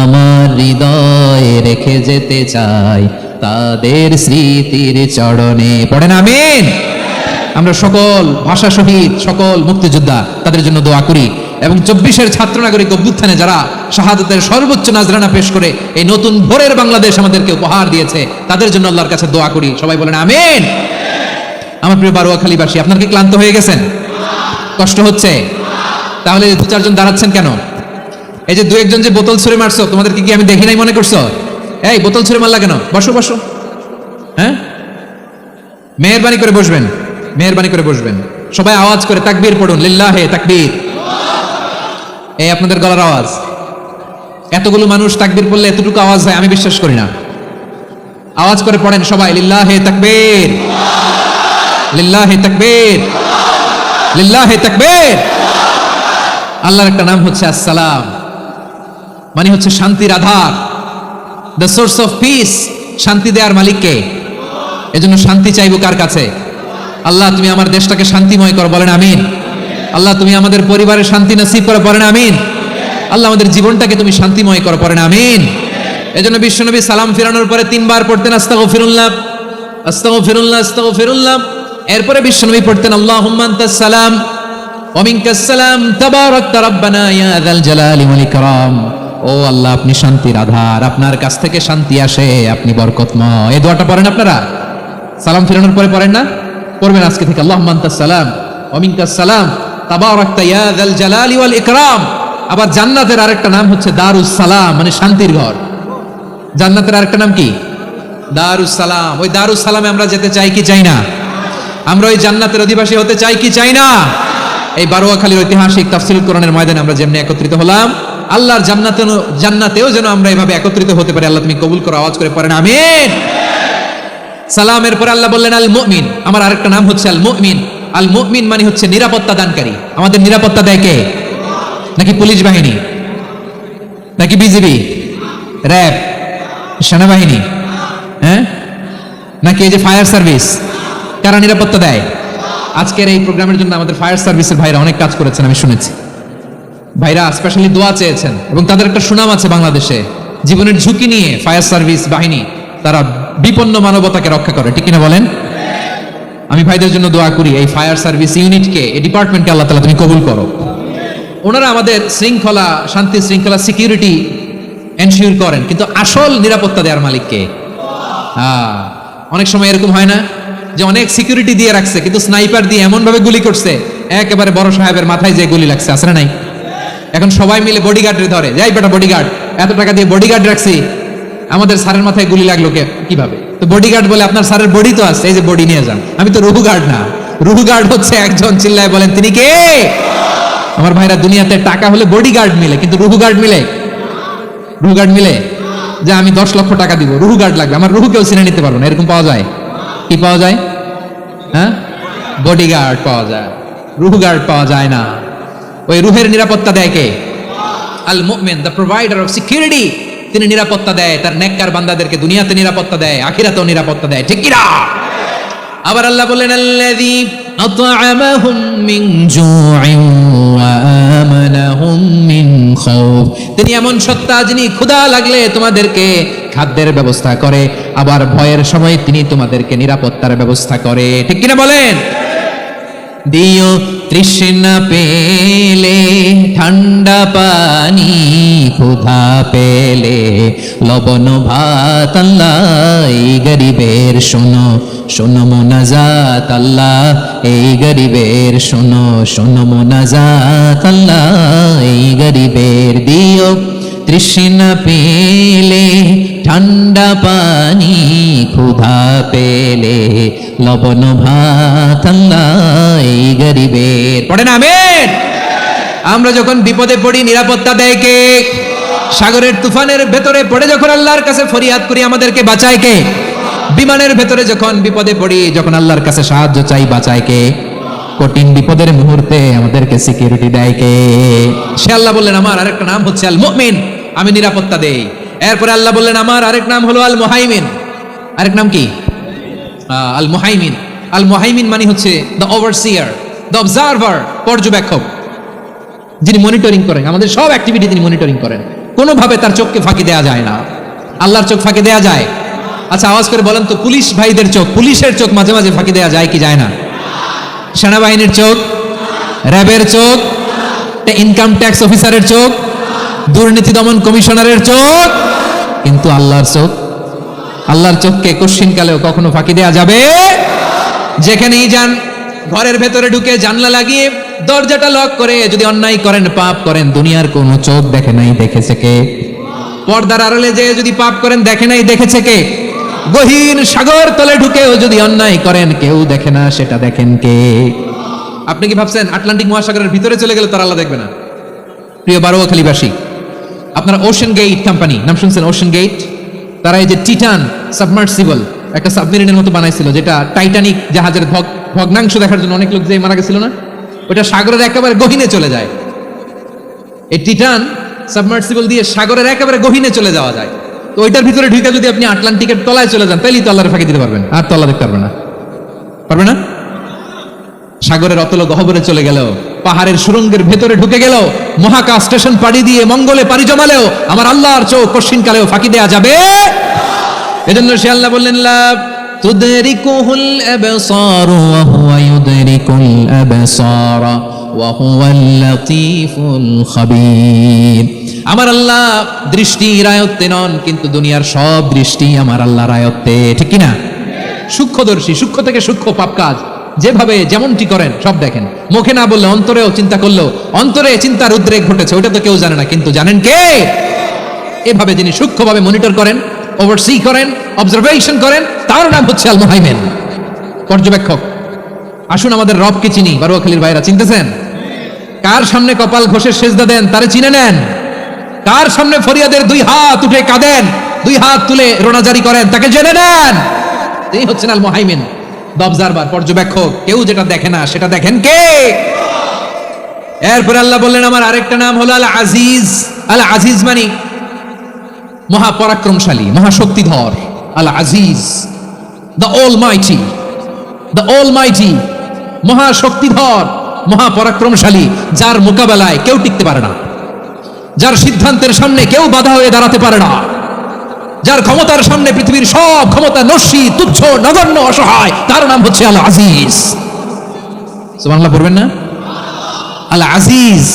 আমার হৃদয় রেখে যেতে চাই তাদের স্মৃতির চরণে। পড়েন আমিন। আমরা সকল ভাষা শহীদ, সকল মুক্তিযোদ্ধা, তাদের জন্য দোয়া করি। এবং 24-এর ছাত্র নাগরিক অভ্যুত্থানে যারা শাহাদাতের সর্বোচ্চ নাজরানা পেশ করে এই নতুন ভোরের বাংলাদেশ আমাদেরকে উপহার দিয়েছে, তাদের জন্য আল্লাহর কাছে দোয়া করি। সবাই বলেন আমিন। আমার প্রিয় বারোয়াখালীবাসী, আপনারা কি ক্লান্ত হয়ে গেছেন? কষ্ট হচ্ছে? তাহলে 2-4 জন দাঁড়াচ্ছেন কেন? এই যে 2-1 জন যে বোতল ছুঁড়ে মারছো, তোমাদেরকে কি আমি দেখি নাই মনে করছো? এই বোতল ছুঁড়ে মারলা কেন? বসো বসো। হ্যাঁ, মেহেরবানি করে বসবেন, মেহেরবানি করে বসবেন। সবাই আওয়াজ করে তাকবীর পড়ুন, লিল্লাহে তাকবীর। এই আপনাদের গলার আওয়াজ। এতগুলো মানুষ তাকবীর পড়লে এতটুকু আওয়াজ হয় আমি বিশ্বাস করি না। আওয়াজ করে পড়েন সবাই, লিল্লাহে তাকবীর, লিল্লাহে তাকবীর, লিল্লাহে তাকবীর। আল্লাহর একটা নাম হচ্ছে আসসালাম, মানে হচ্ছে শান্তির আধার, দ্য সোর্স অফ পিস। শান্তি দেওয়ার মালিককে। এজন্য শান্তি চাইবো কার কাছে? আল্লাহ তুমি আমার দেশটাকে শান্তিময় করো, বলেন আমিন। আল্লাহ তুমি আমাদের পরিবারে শান্তি নসিব করো, পড়েন আমিন। আল্লাহ আমাদের জীবনটাকে তুমি শান্তিময় করো, পড়েন আমিন। এজন্য বিশ্বনবী সালাম ফিরানোর পরে 3 বার পড়তেন আস্তাগফিরুল্লাহ, আস্তাগফিরুল্লাহ, আস্তাগফিরুল্লাহ। এরপরে বিশ্বনবী পড়তেন আল্লাহুম্মা আনতাস সালাম ওয়া মিনকাস সালাম তাবারাকতা রাব্বানা ইয়া যাল জালালি ওয়াল ইকরাম। ও আল্লাহ আপনি শান্তির আধার, আপনার কাছ থেকে শান্তি আসে, আপনি বরকতময়। এই দোয়াটা পড়েন আপনারা সালাম ফিরানোর পরে, পড়েন না? পড়বেন আজকে থেকে, আল্লাহুম্মা আনতাস সালাম ওয়া মিনকাস সালাম তাবারাকতা ইয়া যাল জালালি ওয়াল ইকরাম। আবার জান্নাতের আরেকটা নাম হচ্ছে দারুস সালাম, মানে শান্তির ঘর। জান্নাতের আরেকটা নাম কি? দারুস সালাম। ওই দারুস সালামে আমরা যেতে চাই কি চাই না? আমরা ওই জান্নাতের অধিবাসী হতে চাই কি চাই না? এই বারোয়াখালীর ঐতিহাসিক তাফসীরুল কোরআনের ময়দানে আমরা যেমনি একত্রিত হলাম, আল্লাহর জান্নাতেও যেন আমরা এভাবে একত্রিত হতে পারি। আল্লাহ তুমি কবুল করো, আওয়াজ করে পড়েন আমিন। সালামের পরে আল্লাহ বললেন আল মুমিন। আমার আরেকটা নাম হচ্ছে আল মুমিন। আল মুমিন মানে হচ্ছে নিরাপত্তা দানকারী। আমাদের নিরাপত্তা দেয় কে? নাকি পুলিশ বাহিনী, নাকি বিজিবি, র্যাব, সেনাবাহিনী, হ্যাঁ, নাকি এই যে ফায়ার সার্ভিস? কারা নিরাপত্তা দেয়? আজকের এই প্রোগ্রামের জন্য আমাদের ফায়ার সার্ভিসের ভাইরা অনেক কাজ করেছেন, আমি শুনেছি। ভাইরা স্পেশালি দোয়া চেয়েছেন এবং তাদের একটা সুনাম আছে বাংলাদেশে। জীবনের ঝুঁকি নিয়ে ফায়ার সার্ভিস বাহিনী তারা বিপন্ন মানবতাকে রক্ষা করে, ঠিক কিনা বলেন? আমি ভাইদের জন্য দোয়া করি, এই ফায়ার সার্ভিস ইউনিটকে, এই ডিপার্টমেন্টকে আল্লাহ তাআলা তুমি কবুল করো। ওনারা আমাদের শৃঙ্খলা, শান্তি শৃঙ্খলা, সিকিউরিটি এনশিওর করেন, কিন্তু আসল নিরাপত্তা দেওয়ার মালিককে। অনেক সময় এরকম হয় না যে অনেক সিকিউরিটি দিয়ে রাখছে, কিন্তু স্নাইপার দিয়ে এমন ভাবে গুলি করছে একেবারে বড় সাহেবের মাথায় যে গুলি লাগছে, আছে না নাই? এখন সবাই মিলে বডিগার্ডে ধরে, যাই বেটা বডিগার্ড, এত টাকা দিয়ে বডিগার্ড রাখছি, আমাদের স্যারের মাথায় গুলি লাগলো কিভাবে? তো বডিগার্ড বলে আপনার স্যারের বডি তো আছে, এই যে বডি নিয়ে যান। আমি তো রুহু গার্ড না, রুহু গার্ড হচ্ছে একজন, চিল্লায় বলেন তিনি কে? আমার ভাইরা, দুনিয়াতে টাকা হলে বডিগার্ড মিলে, কিন্তু রুহু গার্ড মিলে? রুহু গার্ড মিলে যে আমি 10 লক্ষ টাকা দিব, রুহু গার্ড লাগবে, আমার রুহুকেও চিনে নিতে পারবো না, এরকম পাওয়া যায়? কি পাওয়া যায়? হ্যাঁ, বডিগার্ড পাওয়া যায়, রুহু গার্ড পাওয়া যায় না। ওই রুহের নিরাপত্তা দেয় কে? আল মুমিন, দ্য প্রোভাইডার অফ সিকিউরিটি। তিনি নিরাপত্তা দেয় তার নেককার বান্দাদেরকে, দুনিয়াতে নিরাপত্তা দেয়, আখিরাতেও নিরাপত্তা দেয়, ঠিক কি না? আবার আল্লাহ বলেন আল্লাযী আত'আমাহুম মিন জু'ইন ওয়া আমানাহুম মিন খাউফ। তিনি এমন সত্তা যিনি ক্ষুধা লাগলে তোমাদেরকে খাদ্যের ব্যবস্থা করে, আবার ভয়ের সময় তিনি তোমাদেরকে নিরাপত্তার ব্যবস্থা করে, ঠিক কিনা বলেন? দিও তৃষ্ণা পেলে ঠান্ডা পানি, ক্ষুধা পেলে লবণ ভাত, আল্লাহ এই গরিবের শোনো শোনো মোনাজাত, আল্লাহ এই গরিবের শোনো শোনো মোনাজাত, আল্লাহ এই গরিবের। দিও তৃষ্ণা পেলে ঠান্ডা পানি, ক্ষুধা পেলে লবণ ভাত, আল্লাহ এই গরিবের। পড়েন আমিন। আমরা যখন বিপদে পড়ি নিরাপত্তা দেয় কে? সাগরের তুফানের ভেতরে পড়ে যখন আল্লাহর কাছে ফরিয়াদ করি আমাদেরকে বাঁচায় কে? বিমানের ভেতরে যখন বিপদে পড়ি, যখন আল্লাহর কাছে সাহায্য চাই, বাঁচায় কে? কঠিন বিপদের মুহূর্তে আমাদেরকে সিকিউরিটি দেয় কে? সে আল্লাহ বললেন আমার আরেকটা নাম হচ্ছে আল মুমিন, আমি নিরাপত্তা দেই। এরপরে আল্লাহ বললেন আমার আরেক নাম হলো আল মুহাইমিন। আরেক নাম কি? আল মুহাইমিন। আল মুহাইমিন মানে হচ্ছে দ্য ওভারসিয়ার, দ্য অবজারভার, পর্যবেক্ষক, যিনি মনিটরিং করেন আমাদের সব অ্যাক্টিভিটি, তিনি মনিটরিং করেন। কোনোভাবে তার চোখকে ফাঁকি দেয়া যায় না। আল্লাহর চোখ ফাঁকি দেয়া যায়? আচ্ছা আওয়াজ করে বলেন তো, পুলিশ ভাইদের চোখ, পুলিশের চোখ মাঝে মাঝে ফাঁকি দেয়া যায় কি যায় না? সেনাবাহিনীর চোখ, র্যাবের চোখ, ইনকাম ট্যাক্স অফিসারের চোখ, দুর্নীতি দমন কমিশনারের চোখ, কিন্তু আল্লাহর চোখ? আল্লাহর চোখকে কোশ্চিনকালেও কখনো ফাঁকি দেয়া যাবে? যেখানেই যান, ঘরের ভেতরে ঢুকে জানলা লাগিয়ে দরজাটা লক করে যদি অন্যায় করেন, পাপ করেন, দুনিয়ার কোনো চোখ দেখে নাই, দেখেছে কে? পর্দার আড়ালে যে যদি পাপ করেন, দেখে নাই, দেখেছে কে? গহীন সাগর তলে ঢুকেও যদি অন্যায় করেন, কেউ দেখে না, সেটা দেখেন কে? আপনি কি ভাবছেন আটলান্টিক মহাসাগরের ভিতরে চলে গেলে তারা আল্লাহ দেখবে না? প্রিয় বারোয়াখালীবাসী, আপনারা ওশান গেট কোম্পানি নাম শুনছেন? ওশান গেট, তারা এই যে টিটান সাবমার্সিবল একটা সাবমেরিনের মতো বানাইছিল, যেটা টাইটানিক জাহাজের ভগ্নাংশ দেখার জন্য অনেক লোক যে মারা গেছিল না, ওটা সাগরের একেবারে গহীনে চলে যায়। এই টিটান সাবমার্সিবল দিয়ে সাগরের একেবারে গহীনে চলে যাওয়া যায়। তো ওইটার ভিতরে ঢুকে যদি আপনি আটলান্টিকের তলায় চলে যান, তাহলেই তো আল্লাহর ফাঁকি দিতে পারবেন, আর তো আল্লাহ দেখতে পারবে না। পারবে না? সাগরের অতল গহ্বরে চলে গেল, পাহাড়ের সুরঙ্গের ভেতরে ঢুকে গেল, মহাকাশ স্টেশন পাড়ি দিয়ে মঙ্গলে পাড়ি জমালেও আমার আল্লাহর চোখ কশিনকালেও ফাঁকি দেয়া যাবে। এজন্য সে আল্লাহ বললেন, লা তুদরিকুহুল আবসার ওয়া হুয়া ইউদরিকুল আবসার ওয়া হুয়াল লাতীফুল খাবীর। আমার আল্লাহ দৃষ্টির আয়ত্তে নন, কিন্তু দুনিয়ার সব দৃষ্টি আমার আল্লাহর আয়ত্তে, ঠিক কি না? সূক্ষ্মদর্শী, সূক্ষ্ম থেকে সূক্ষ্ম পাপ কাজ যেভাবে যেমনটি করেন সব দেখেন। মুখে না বললে অন্তরেও চিন্তা করলেও অন্তরে চিন্তার উদ্রেক ঘটেছে, ওটা তো কেউ জানে না, কিন্তু জানেন কে? এভাবে যিনি সূক্ষ্মভাবে মনিটর করেন, ওভারসি করেন, অবজারভেশন করেন, তার নাম হচ্ছে আল মুহাইমিন, পর্যবেক্ষক। আসুন আমাদের রবকে চিনি। বারোয়াখালীর ভাইরা চিনতেছেন? কার সামনে কপাল ঘষে সেজদা দেন তারে চিনে নেন। কার সামনে ফরিয়াদের দুই হাত উঠে কাঁদেন, দুই হাত তুলে রোনাজারি করেন, তাকে জেনে নেন। এই হচ্ছেন আল মুহাইমিন, অবজারভার, পর্যবেক্ষক। কেউ যেটা দেখে না সেটা দেখেন কে? এরপরে আল্লাহ বললেন আমার আরেকটা নাম হলো আল আজিজ। আল আজিজ মানে মহাপরাক্রমশালী, মহাশক্তিধর। আল আজিজ, দ্য অলমাইটি, দ্য অলমাইটি, মহাশক্তিধর, মহাপরাক্রমশালী, যার মোকাবেলায় কেউ টিকতে পারে না, যার সিদ্ধান্তের সামনে কেউ বাধা হয়ে দাঁড়াতে পারে না, যার ক্ষমতার সামনে পৃথিবীর সব ক্ষমতা নস্যি, তুচ্ছ, নগণ্য, অসহায়, তার নাম হচ্ছে আল আজিজ। সুবহানাল্লাহ পড়বেন না? আল আজিজ,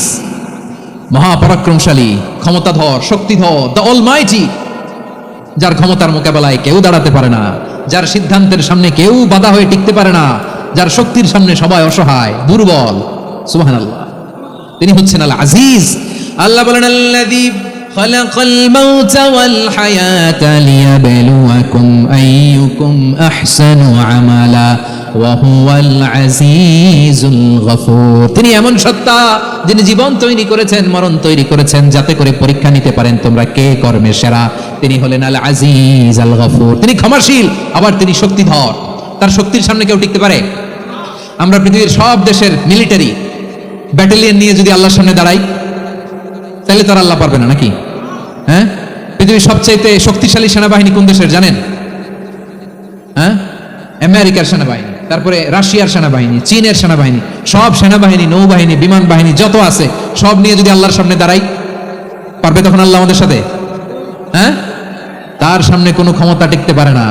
মহাপরাক্রমশালী, ক্ষমতাধর, শক্তিধর, দ্য অলমাইটি, যার ক্ষমতার মোকাবেলায় কেউ দাঁড়াতে পারে না, যার সিদ্ধান্তের সামনে কেউ বাধা হয়ে টিকতে পারে না, যার শক্তির সামনে সবাই অসহায়, দুর্বল। সুবহানাল্লাহ, তিনি হচ্ছেন আল আজিজ। আল্লাহ বলেন আল্লাযী খালাকাল মাউতা ওয়াল হায়াতা লিয়াবলুয়াকুম আইয়ুকুম আহসানু আমালা ওয়া হুয়াল আজিজুল গফুর। তিনি এমন সত্তা যিনি জীবন তৈরি করেছেন, মরণ তৈরি করেছেন, যাতে করে পরীক্ষা নিতে পারেন তোমরা কে কর্মে সেরা। তিনি হলেন আল আজিজ আল গফুর। তিনি ক্ষমাশীল, আবার তিনি শক্তিধর। তার শক্তির সামনে কেউ টিকতে পারে? আমরা পৃথিবীর সব দেশের মিলিটারি ব্যাটালিয়ন নিয়ে যদি আল্লাহর সামনে দাঁড়াই, তাহলে তো আল্লাহ পারবে না নাকি? হ্যাঁ, পৃথিবীর সবচাইতে শক্তিশালী সেনাবাহিনী কোন দেশের জানেন? হ্যাঁ, আমেরিকার সেনাবাহিনী, তারপরে রাশিয়ার সেনাবাহিনী, চীনের সেনাবাহিনী, সব সেনাবাহিনী, নৌবাহিনী, বিমান বাহিনী যত আছে সব নিয়ে যদি আল্লাহর সামনে দাঁড়াই, পারবে তখন আল্লাহ আমাদের সাথে? হ্যাঁ, তার সামনে কোনো ক্ষমতা টিকতে পারে না,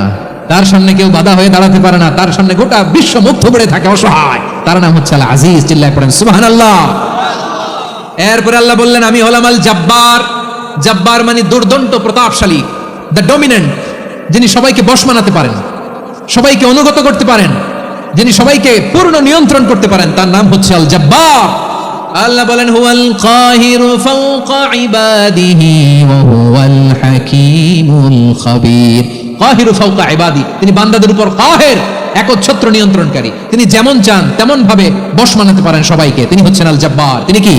তার সামনে কেউ বাধা হয়ে দাঁড়াতে পারে না, তার সামনে গোটা বিশ্ব মুগ্ধ পড়ে থাকে, অসহায়। তার নাম হচ্ছে আল আজিজ। চিল্লায় পড়েন সুবহানাল্লাহ। এরপরে আল্লাহ বললেন আমি হলাম আল জব্বার। জব্বার মানে দুর্দন্ত, প্রতাপশালী, দ্য ডমিনেন্ট, যিনি সবাইকে বশ মানাতে পারেন, সবাইকে অনুগত করতে পারেন, যিনি সবাইকে পূর্ণ নিয়ন্ত্রণ করতে পারেন, তার নাম হচ্ছে আল জব্বার। আল্লাহ বলেন হুয়াল কাহিরু ফাওকা ইবাদিহি ওয়া হুয়াল হাকীমুল খাবীর। কাহিরু ফাওকা ইবাদি, তিনি বান্দাদের উপর কাহের, একচ্ছত্র নিয়ন্ত্রণকারী। তিনি যেমন চান তেমন ভাবে বশ মানাতে পারেন সবাইকে। তিনি হচ্ছেন আল জব্বার। তিনি কি?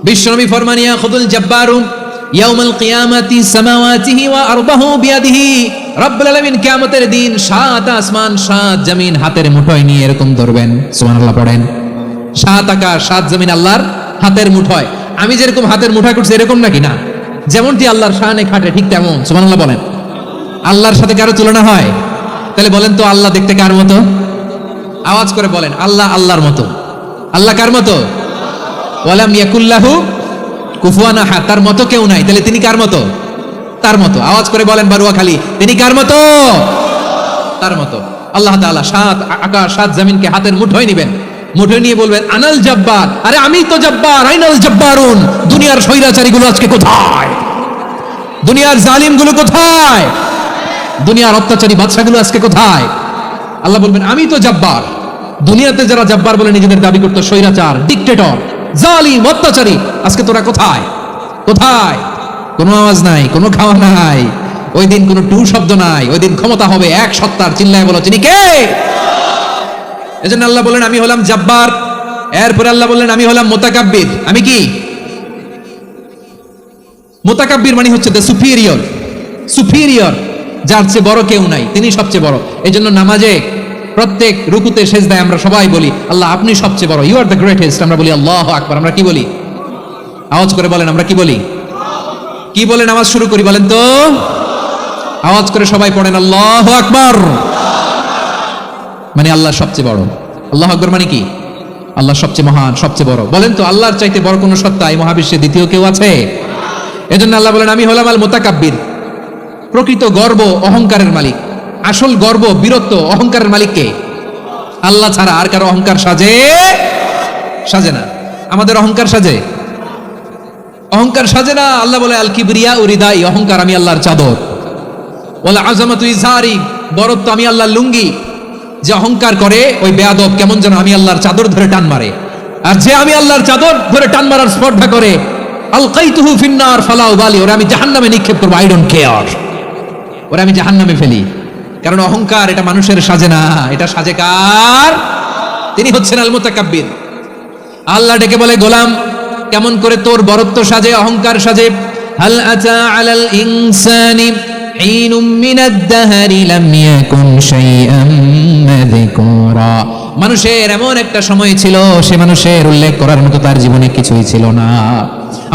বিশ্বনবী ফরমান ইয়াখুদুল জব্বারু ইয়াউমাল কিয়ামাতি সামাওয়াতিহি ওয়া আরবাহু বিয়াদিহি। রব্বুল আলামিন কিয়ামতের দিন সাত আসমান সাত জমিন হাতের মুঠোয় নিয়ে এরকম ধরবেন। সুবহানাল্লাহ পড়েন। সাত আকাশ সাত জমিন আল্লাহর হাতের মুঠোয়। আমি যেরকম হাতের মুঠোয় করছি এরকম নাকি? না, যেমনটি আল্লাহর শানে খাটে ঠিক তেমন। সুবহানাল্লাহ বলেন। আল্লাহর সাথে কারো তুলনা হয়? তাহলে বলেন তো আল্লাহ দেখতে কার মতো? আওয়াজ করে বলেন আল্লাহ আল্লাহর মতো। আল্লাহ কার মতো? ওয়ালাম ইয়াকুল্লাহু কুফুয়ান আহাদ, তার মতো কেউ নাই। তাহলে তিনি কার মতো? তার মতো। আওয়াজ করে বলেন বারুয়াখালী, তিনি কার মতো? তার মতো। আল্লাহ তাআলা সাত আকাশ সাত জমিনকে হাতের মুঠোয় নেবেন, মুঠোয় নিয়ে বলবেন আনাল জব্বার। আরে আমি তো জব্বার, আইনাল জব্বারুন। দুনিয়ার স্বৈরাচারীগুলো আজকে কোথায়? দুনিয়ার জালিমগুলো কোথায়? দুনিয়ার অত্যাচারী বাদশাগুলো আজকে কোথায়? আল্লাহ বলবেন আমি তো জব্বার। দুনিয়াতে যারা জব্বার বলে নিজেদের দাবি করতো, স্বৈরাচার, ডিক্টেটর, জালিম, অত্যাচারী, আজকে তোরা কোথায়? কোথায়? কোনো আওয়াজ নাই, কোনো খাওয়া নাই, ওই দিন কোনো টু শব্দ নাই। ওই দিন ক্ষমতা হবে এক সত্তার। চিল্লায় বলো তিনি কে? এজন্য আল্লাহ বললেন আমি হলাম জাব্বার। এরপরে আল্লাহ বললেন আমি হলাম মুতাকাব্বির। আমি কি? মুতাকাব্বির মানে হচ্ছে দ্য সুপিরিয়র, সুপিরিয়র, যার চেয়ে বড় কেউ নাই, তিনি সবচেয়ে বড়। এই জন্য নামাজে প্রত্যেক রুকুতে সেজদায় আমরা সবাই বলি আল্লাহ আপনি সবচেয়ে বড়, ইউ আর দ্য গ্রেটেস্ট। আমরা বলি আল্লাহু আকবার। আমরা কি বলি? আওয়াজ করে বলেন, আমরা কি বলি? কি বলে নামাজ শুরু করি বলেন তো? আওয়াজ করে সবাই পড়েন আল্লাহু আকবার। মানে আল্লাহ সবচেয়ে বড়। আল্লাহু আকবার মানে কি? আল্লাহ সবচেয়ে মহান, সবচেয়ে বড়। বলেন তো আল্লাহর চাইতে বড় কোন সত্তা এই মহাবিশ্বে দ্বিতীয় কেউ আছে? এজন্য আল্লাহ বলেন আমি হলাম আল মুতাকাব্বির, প্রকৃত গর্ব অহংকারের মালিক। আসল গর্ব, বীরত্ব, অহংকারের মালিক কে? আল্লাহ ছাড়া আর কারো অহংকার সাজে না। আমাদের অহংকার সাজে? অহংকার সাজে না। আল্লাহ বলে আল কিবরিয়া উরিদাই, অহংকার আমি আল্লাহর চাদর। ওয়াল আযামাতু ইজারি, বড়ত্ব আমি আল্লাহর লুঙ্গি। যে অহংকার করে ওই বেয়াদব কেমন যেন আমি আল্লাহর চাদর ধরে টান মারে, আর যে আমি আল্লাহর চাদর ধরে টান মারার স্পর্ধা করে আলকাইতুহু ফিন্নার ফালা উবালি, ওরা আমি জাহান্নামে নিক্ষেপ করব, আই ডোন্ট কেয়ার, ওরা আমি জাহান্নামে ফেলি। কারণ অহংকার এটা মানুষের সাজে না, এটা সাজে কার? তিনি হচ্ছেন আল মুতাকাব্বির। আল্লাহ ডেকে বলে গোলাম কেমন করে তোর বরত্ব সাজে, অহংকার সাজে? হাল আতা আলাল ইনসানি হিনুম মিনাদ দাহরি লাম ইয়াকুন শাইআম মাযকুরা। মানুষের এমন একটা সময় ছিল, সে মানুষের উল্লেখ করার মতো তার জীবনে কিছুই ছিল না।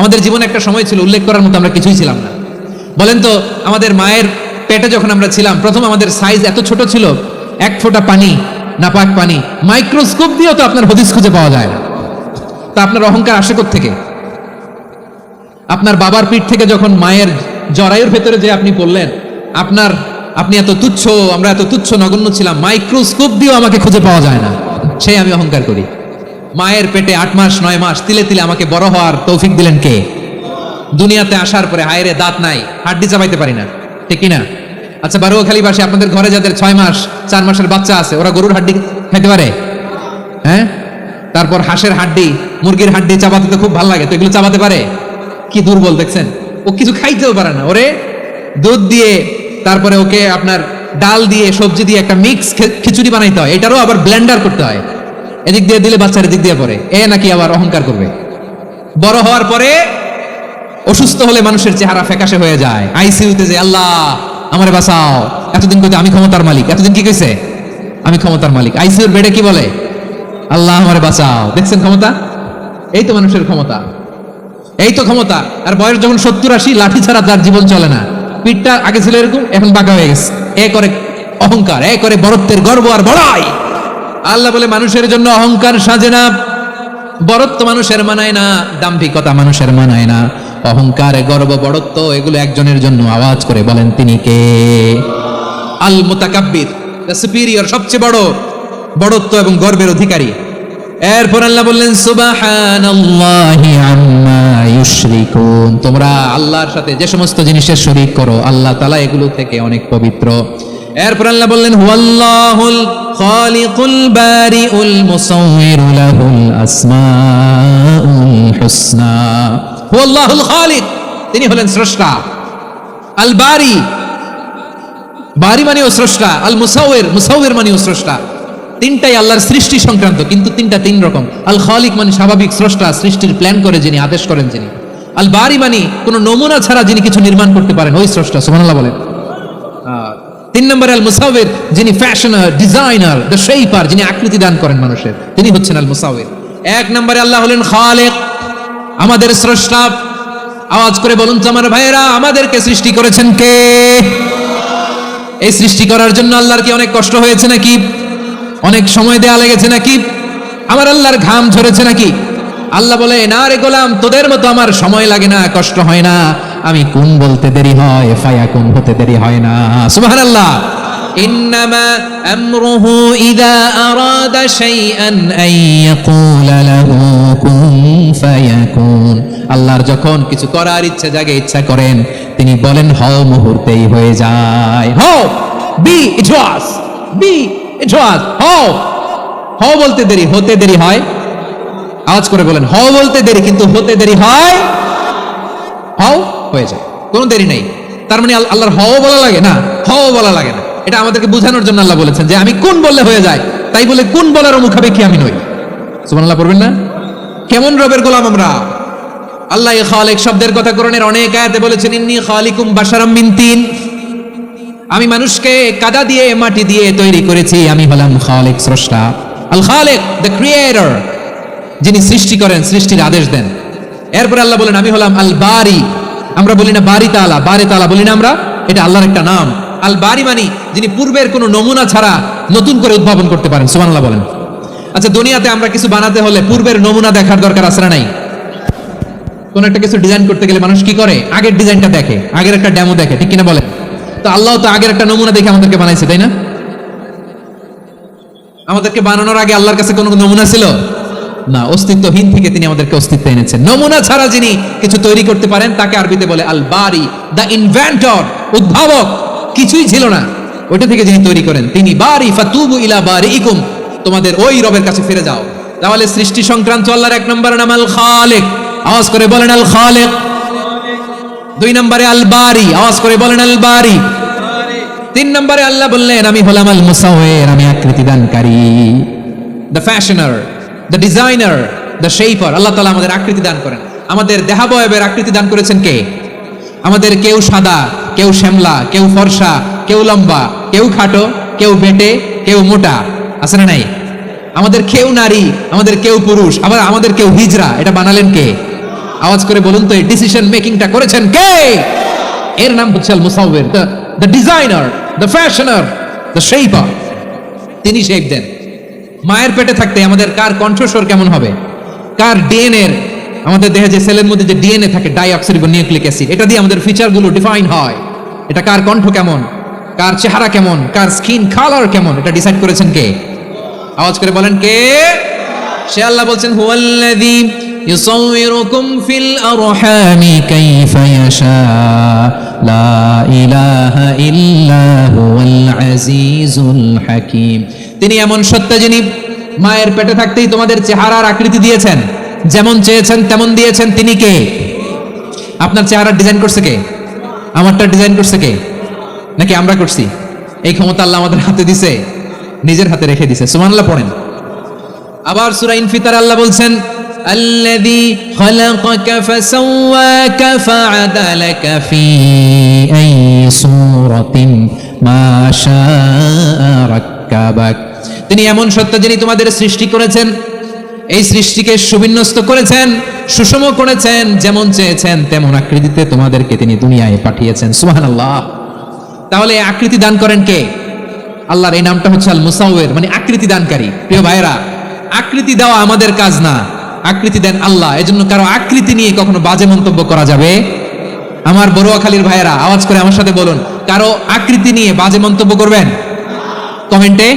আমাদের জীবনে একটা সময় ছিল উল্লেখ করার মতো আমরা কিছুই ছিলাম না। বলেন তো আমাদের মায়ের পেটে যখন আমরা ছিলাম প্রথম আমাদের সাইজ এত ছোট ছিল, এক ফোঁটা পানি, নাপাক পানি, মাইক্রোস্কোপ দিয়েও তো আপনার হদিস খুঁজে পাওয়া যায় না। তা আপনার অহংকার আসে কোত্থেকে? আপনার বাবার পিঠ থেকে যখন মায়ের জরায়ুর ভেতরে যে আপনি পড়লেন, আপনি এত তুচ্ছ, আমরা এত তুচ্ছ নগণ্য ছিলাম, মাইক্রোস্কোপ দিয়েও আমাকে খুঁজে পাওয়া যায় না, সেই আমি অহংকার করি। মায়ের পেটে 8 মাস 9 মাস তিলে তিলে আমাকে বড় হওয়ার তৌফিক দিলেন কে? দুনিয়াতে আসার পরে হায়রে দাঁত নাই, হাড্ডি চাবাইতে পারি না, ঠিক কিনা? আচ্ছা বারোখালীবাসী, আপনাদের ঘরে যাদের 6 মাস 4 মাসের বাচ্চা আছে, ওরা গরুর হাড্ডি খাইতে পারে? হ্যাঁ। তারপর হাঁসের হাড্ডি, মুরগির হাড্ডি চাবাতে তো খুব ভালো লাগে, তো এগুলো চাবাতে পারে? কি দুর্বল দেখছেন, ও কিছু খাইতেও পারে না। ওরে দুধ দিয়ে, তারপরে ওকে আপনার ডাল দিয়ে, সবজি দিয়ে একটা মিক্স খিচুড়ি বানাইতে হয়, এটারও আবার ব্লেন্ডার করতে হয়, এদিক দিয়ে দিলে বাচ্চার এদিক দিয়ে পড়ে। এ নাকি আবার অহংকার করবে। বড় হওয়ার পরে অসুস্থ হলে মানুষের চেহারা ফ্যাকাশে হয়ে যায়, আইসিইউতে যে আল্লাহ আমারে বাঁচাও, এতদিন কইতে আমি ক্ষমতার মালিক, এতদিন কি কইছে আমি ক্ষমতার মালিক, আইসিইউর বেডে কি বলে আল্লাহ আমারে বাঁচাও। দেখছেন ক্ষমতা? এই তো মানুষের ক্ষমতা, এই তো ক্ষমতা। আর বয়স যখন 70-80, লাঠি ছাড়া তার জীবন চলে না। পিঠটা আগে ছিল এরকম, এখন বাঁকা হয়ে গেছে। এ করে অহংকার, এ করে বড়ত্বের গর্ব আর বড়াই। আল্লাহ বলে মানুষের জন্য অহংকার সাজে না, বড়ত্ব মানুষের মানায় না, দাম্ভিকতা মানুষের মানায় না। অহংকার, গর্ব, বড়ত্ব এগুলো একজনের জন্য। আওয়াজ করে বলেন তিনি কে? আল মুতাকাব্বির, দ্য সুপিরিয়র, সবচেয়ে বড়, বড়ত্ব এবং গর্বের অধিকারী। এরপর আল্লাহ বললেন সুবহানাল্লাহি আম্মা ইউশরিকুন, তোমরা আল্লাহর সাথে যে সমস্ত জিনিসের শরীক করো আল্লাহ তাআলা এগুলো থেকে অনেক পবিত্র। এরপর আল্লাহ বললেন হুয়াল্লাহুল খালিকুল বারিউল মুসাউয়িরু লাহুল আসমাউল হুসনা। হুয়াল্লাহুল খালিক, তিনি হলেন স্রষ্টা। আল বারি, বারি মানেও স্রষ্টা। আল মুসাউয়ির, মুসাউয়ির মানেও স্রষ্টা। তিনটাই আল্লাহর সৃষ্টি সংক্রান্ত, কিন্তু তিনটা তিন রকম। আল খালিক মানে স্বাভাবিক স্রষ্টা, সৃষ্টির প্ল্যান করে যিনি, আদেশ করেন যিনি। আল বারি মানে কোনো নমুনা ছাড়া যিনি কিছু নির্মাণ করতে পারেন, ওই স্রষ্টা। সুবহানাল্লাহ বলেন। 3 নম্বরে আল মুসাউয়ির, যিনি ফ্যাশনার, ডিজাইনার, দ্য শেপার, যিনি আকৃতি দান করেন মানুষের, তিনি হচ্ছেন আল মুসাউয়ির। 1 নম্বরে আল্লাহ হলেন খালিক, আমাদের স্রষ্টা। আওয়াজ করে বলুন তো আমার ভাইয়েরা, আমাদেরকে সৃষ্টি করেছেন কে? এই সৃষ্টি করার জন্য আল্লাহর কি অনেক কষ্ট হয়েছে নাকি? অনেক সময় দেয়া লেগেছে নাকি? আমার আল্লাহর ঘাম ঝরেছে নাকি? আল্লাহ বলে না রে গোলাম, তোদের মতো আমার সময় লাগে না, কষ্ট হয় না। আমি কুন বলতে দেরি হয়, ফায়াকুন হতে দেরি হয় না। সুবহানাল্লাহ। ইন্নামা আমরুহু ইযা আরাদা শাইআন আন ইয়াকুলা লাহু কুন ফায়াকুন। আল্লাহর যখন কিছু করার ইচ্ছা জাগে, ইচ্ছা করেন, তিনি বলেন হও, মুহূর্তেই হয়ে যায়। হও, বি ইট ওয়াজ, বি ইট ওয়াজ। হও, হও বলতে দেরি, হতে দেরি হয়। আওয়াজ করে বলেন, হও বলতে দেরি কিন্তু হতে দেরি হয়। হও হয়ে যায়, কোনো দেরি নেই। তার মানে আল্লাহর হও বলা লাগে না, হও বলা লাগে না। এটা আমাদেরকে বোঝানোর জন্য আল্লাহ বলেছেন যে আমি কোন বললে হয়ে যায়, তাই বলে কোন বলার মুখাপেক্ষী আমি নই। সুবহানাল্লাহ পড়বেন না? কেমন রবের গোলাম আমরা? আল্লাহ খালিক শব্দের কথা কোরআনের অনেক আয়াতে বলেছেন, ইন্নী খালিকুম বাশারাম মিন তিন, আমি মানুষকে কাদা দিয়ে মাটি দিয়ে তৈরি করেছি, আমি হলাম খালিক স্রষ্টা। আল খালিক, দ্য ক্রিয়েটর, যিনি সৃষ্টি করেন, সৃষ্টির আদেশ দেন। এরপর আল্লাহ বলেন আমি হলাম আল বারি। আমরা বলি না বারি তাআলা, বারি তাআলা বলি না আমরা, এটা আল্লাহর একটা নাম। আল বারি মানে যিনি পূর্বের কোনো নমুনা ছাড়া নতুন করে উদ্ভাবন করতে পারেন। সুবহানাল্লাহ বলেন। আচ্ছা, দুনিয়াতে আমরা কিছু বানাতে হলে পূর্বের নমুনা দেখার দরকার আছে না নাই? কোন একটা কিছু ডিজাইন করতে গেলে মানুষ কি করে? আগের ডিজাইনটা দেখে, আগের একটা ডেমো দেখে, ঠিক কিনা বলেন? তো আল্লাহ তো আগের একটা নমুনা দেখে আমাদেরকে বানাইছে, তাই না? আমাদেরকে বানানোর আগে আল্লাহর কাছে কোনো নমুনা ছিল না, অস্তিত্বহীন থেকে তিনি আমাদেরকে অস্তিত্ব এনেছেন। নমুনা ছাড়া যিনি কিছু তৈরি করতে পারেন তাকে আরবিতে বলে আল বারি, দ্য ইনভেন্টর, উদ্ভাবক। কিছুই ছিল না, ওইটা থেকে যিনি তৈরি করেন তিনি বারি। ফাতুবু ইলা বারিইকুম, তোমাদের ওই রবের কাছে ফিরে যাও। তাহলে সৃষ্টি সংক্রান্ত আল্লাহর এক নম্বর নাম আল খালিক, আওয়াজ করে বলেন আল খালিক। দুই নম্বরে আল বারি, আওয়াজ করে বলেন আল বারি। তিন নম্বরে আল্লাহ বললেন আমি হলাম আল মুসাওয়ির, আমি আকৃতি দানকারী, the fashioner, the designer, the shaper. আল্লাহ তাআলা আমাদের আকৃতি দান করেন। আমাদের দেহাবয়বের আকৃতি দান করেছেন কে? আমাদের কেউ সাদা, কেউ শ্যামলা, কেউ ফর্সা, কেউ লম্বা, কেউ খাটো, কেউ বেটে, কেউ মোটা, আছে না নাই? আমাদের কেউ নারী, আমাদের কেউ পুরুষ, আবার আমাদের কেউ হিজড়া। এটা বানালেন কে? আওয়াজ করে বলুন তো, এই ডিসিশন মেকিংটা করেছেন কে? এর নাম হচ্ছে আল মুসাওয়ির, the designer, the fashioner, the shaper. তিনি শেপ দেন। মায়ের পেটে থাকতে আমাদের কার কণ্ঠস্বর কেমন হবে, কার ডিএনএ, আমাদের দেহে যে সেলের মধ্যে যে ডিএনএ থাকে, ডাইঅক্সিরিবোনিউক্লিক অ্যাসিড, এটা দিয়ে আমাদের ফিচারগুলো ডিফাইন হয়। এটা কার কণ্ঠ কেমন, কার চেহারা কেমন, কার স্কিন কালার কেমন, এটা ডিসাইড করেছেন কে? আওয়াজ করে বলেন কে? সে আল্লাহ বলছেন হুয়াল্লাযী ইউসাউয়িরুকুম ফিল আরহামি কাইফা ইয়াশা লা ইলাহা ইল্লা হুয়াল আজিজুল হাকীম। তিনি এমন সত্তা যিনি মায়ের পেটে থাকতেই তোমাদের চেহারার আকৃতি দিয়েছেন, যেমন চেয়েছেন তেমন দিয়েছেন। তিনি কে? আপনার চেহারা ডিজাইন করছে কে? আমারটা ডিজাইন করছে কে? নাকি আমরা করছি? এই ক্ষমতা আল্লাহ আমাদের হাতে দিছে, নিজের হাতে রেখে দিছে। সুবহানাল্লাহ পড়েন। আবার সূরা ইনফিতার আল্লাহ বলছেন আল্লাযী খালাকাকা ফাসাওয়াকা ফাআদালাকা ফি আই সূরাতিন মা শাআ রাক্কাবাক। তিনি এমন সত্তা যিনি তোমাদের সৃষ্টি করেছেন, এই সৃষ্টিকে সুবিন্যস্ত করেছেন, সুষম করেছেন, যেমন চেয়েছেন তেমন আকৃতিতে তোমাদেরকে তিনি দুনিয়ায় পাঠিয়েছেন। সুবহানাল্লাহ। তাহলে আকৃতি দান করেন কে? আল্লাহর এই নামটা হচ্ছে আল মুসাওয়ির, মানে আকৃতি দানকারী। প্রিয় ভাইরা, আকৃতি দেওয়া আমাদের কাজ না, আকৃতি দেন আল্লাহ। এজন্য কারো আকৃতি নিয়ে কখনো বাজে মন্তব্য করা যাবে? আমার বড়ুয়াখালীর ভাইরা আওয়াজ করে আমার সাথে বলুন, কারো আকৃতি নিয়ে বাজে মন্তব্য করবেন? কমেন্টে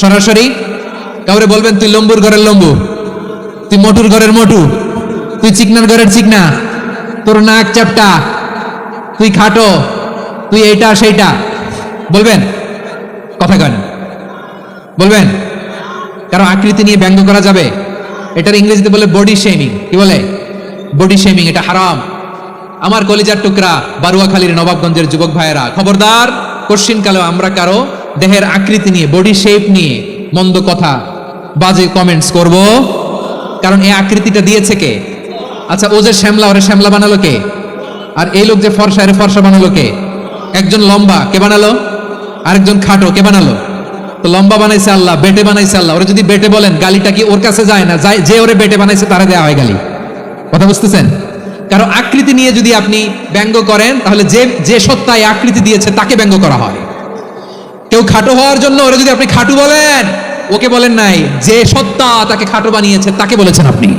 সরাসরি কাউরে বলবেন তুই লম্বুর ঘরের লম্বু, তুই মোটুর ঘরের মোটু, তুই চিকনার ঘরের চিকনা, তোর নাক চাপটা, তুই খাটো, তুই এইটা সেইটা বলবেন? কথা কেন বলবেন? কারো আকৃতি নিয়ে ব্যঙ্গ করা যাবে? এটার ইংরেজিতে বলে বডি শেমিং। কি বলে? Body shaming. এটা হারাম। আমার কলিজার টুকরা বারুয়াখালীর নবাবগঞ্জের যুবক ভাইয়েরা, খবরদার, কোশ্চিনকালেও আমরা কারো দেহের আকৃতি নিয়ে, বডি শেপ নিয়ে মন্দ কথা, বাজে কমেন্টস করব? কারণ এই আকৃতিটা দিয়েছে কে? আচ্ছা, ও যে শ্যামলা, ওরে শ্যামলা বানালো কে? আর এই লোক যে ফর্সা, এর ফর্সা বানালো কে? একজন লম্বা, কে বানালো? আরেকজন খাটো, কে বানালো? তো লম্বা বানাইছে আল্লাহ, বেটে বানাইছে আল্লাহ। ওরে যদি বেটে বলেন, গালিটা কি ওর কাছে যায় না? যায়। যে ওরে বেটে বানাইছে তারা দেওয়া হয় গালি। কথা বুঝতেছেন? কারো আকৃতি নিয়ে যদি আপনি ব্যঙ্গ করেন, তাহলে যে যে সত্তায় আকৃতি দিয়েছে তাকে ব্যঙ্গ করা হয়। কেউ খাটো হওয়ার জন্য ওরে যদি আপনি খাটু বলেন, ওকে বলেন নাই, যে সত্তা তাকে খাটো বানিয়েছে তাকে বলেছেন আপনি।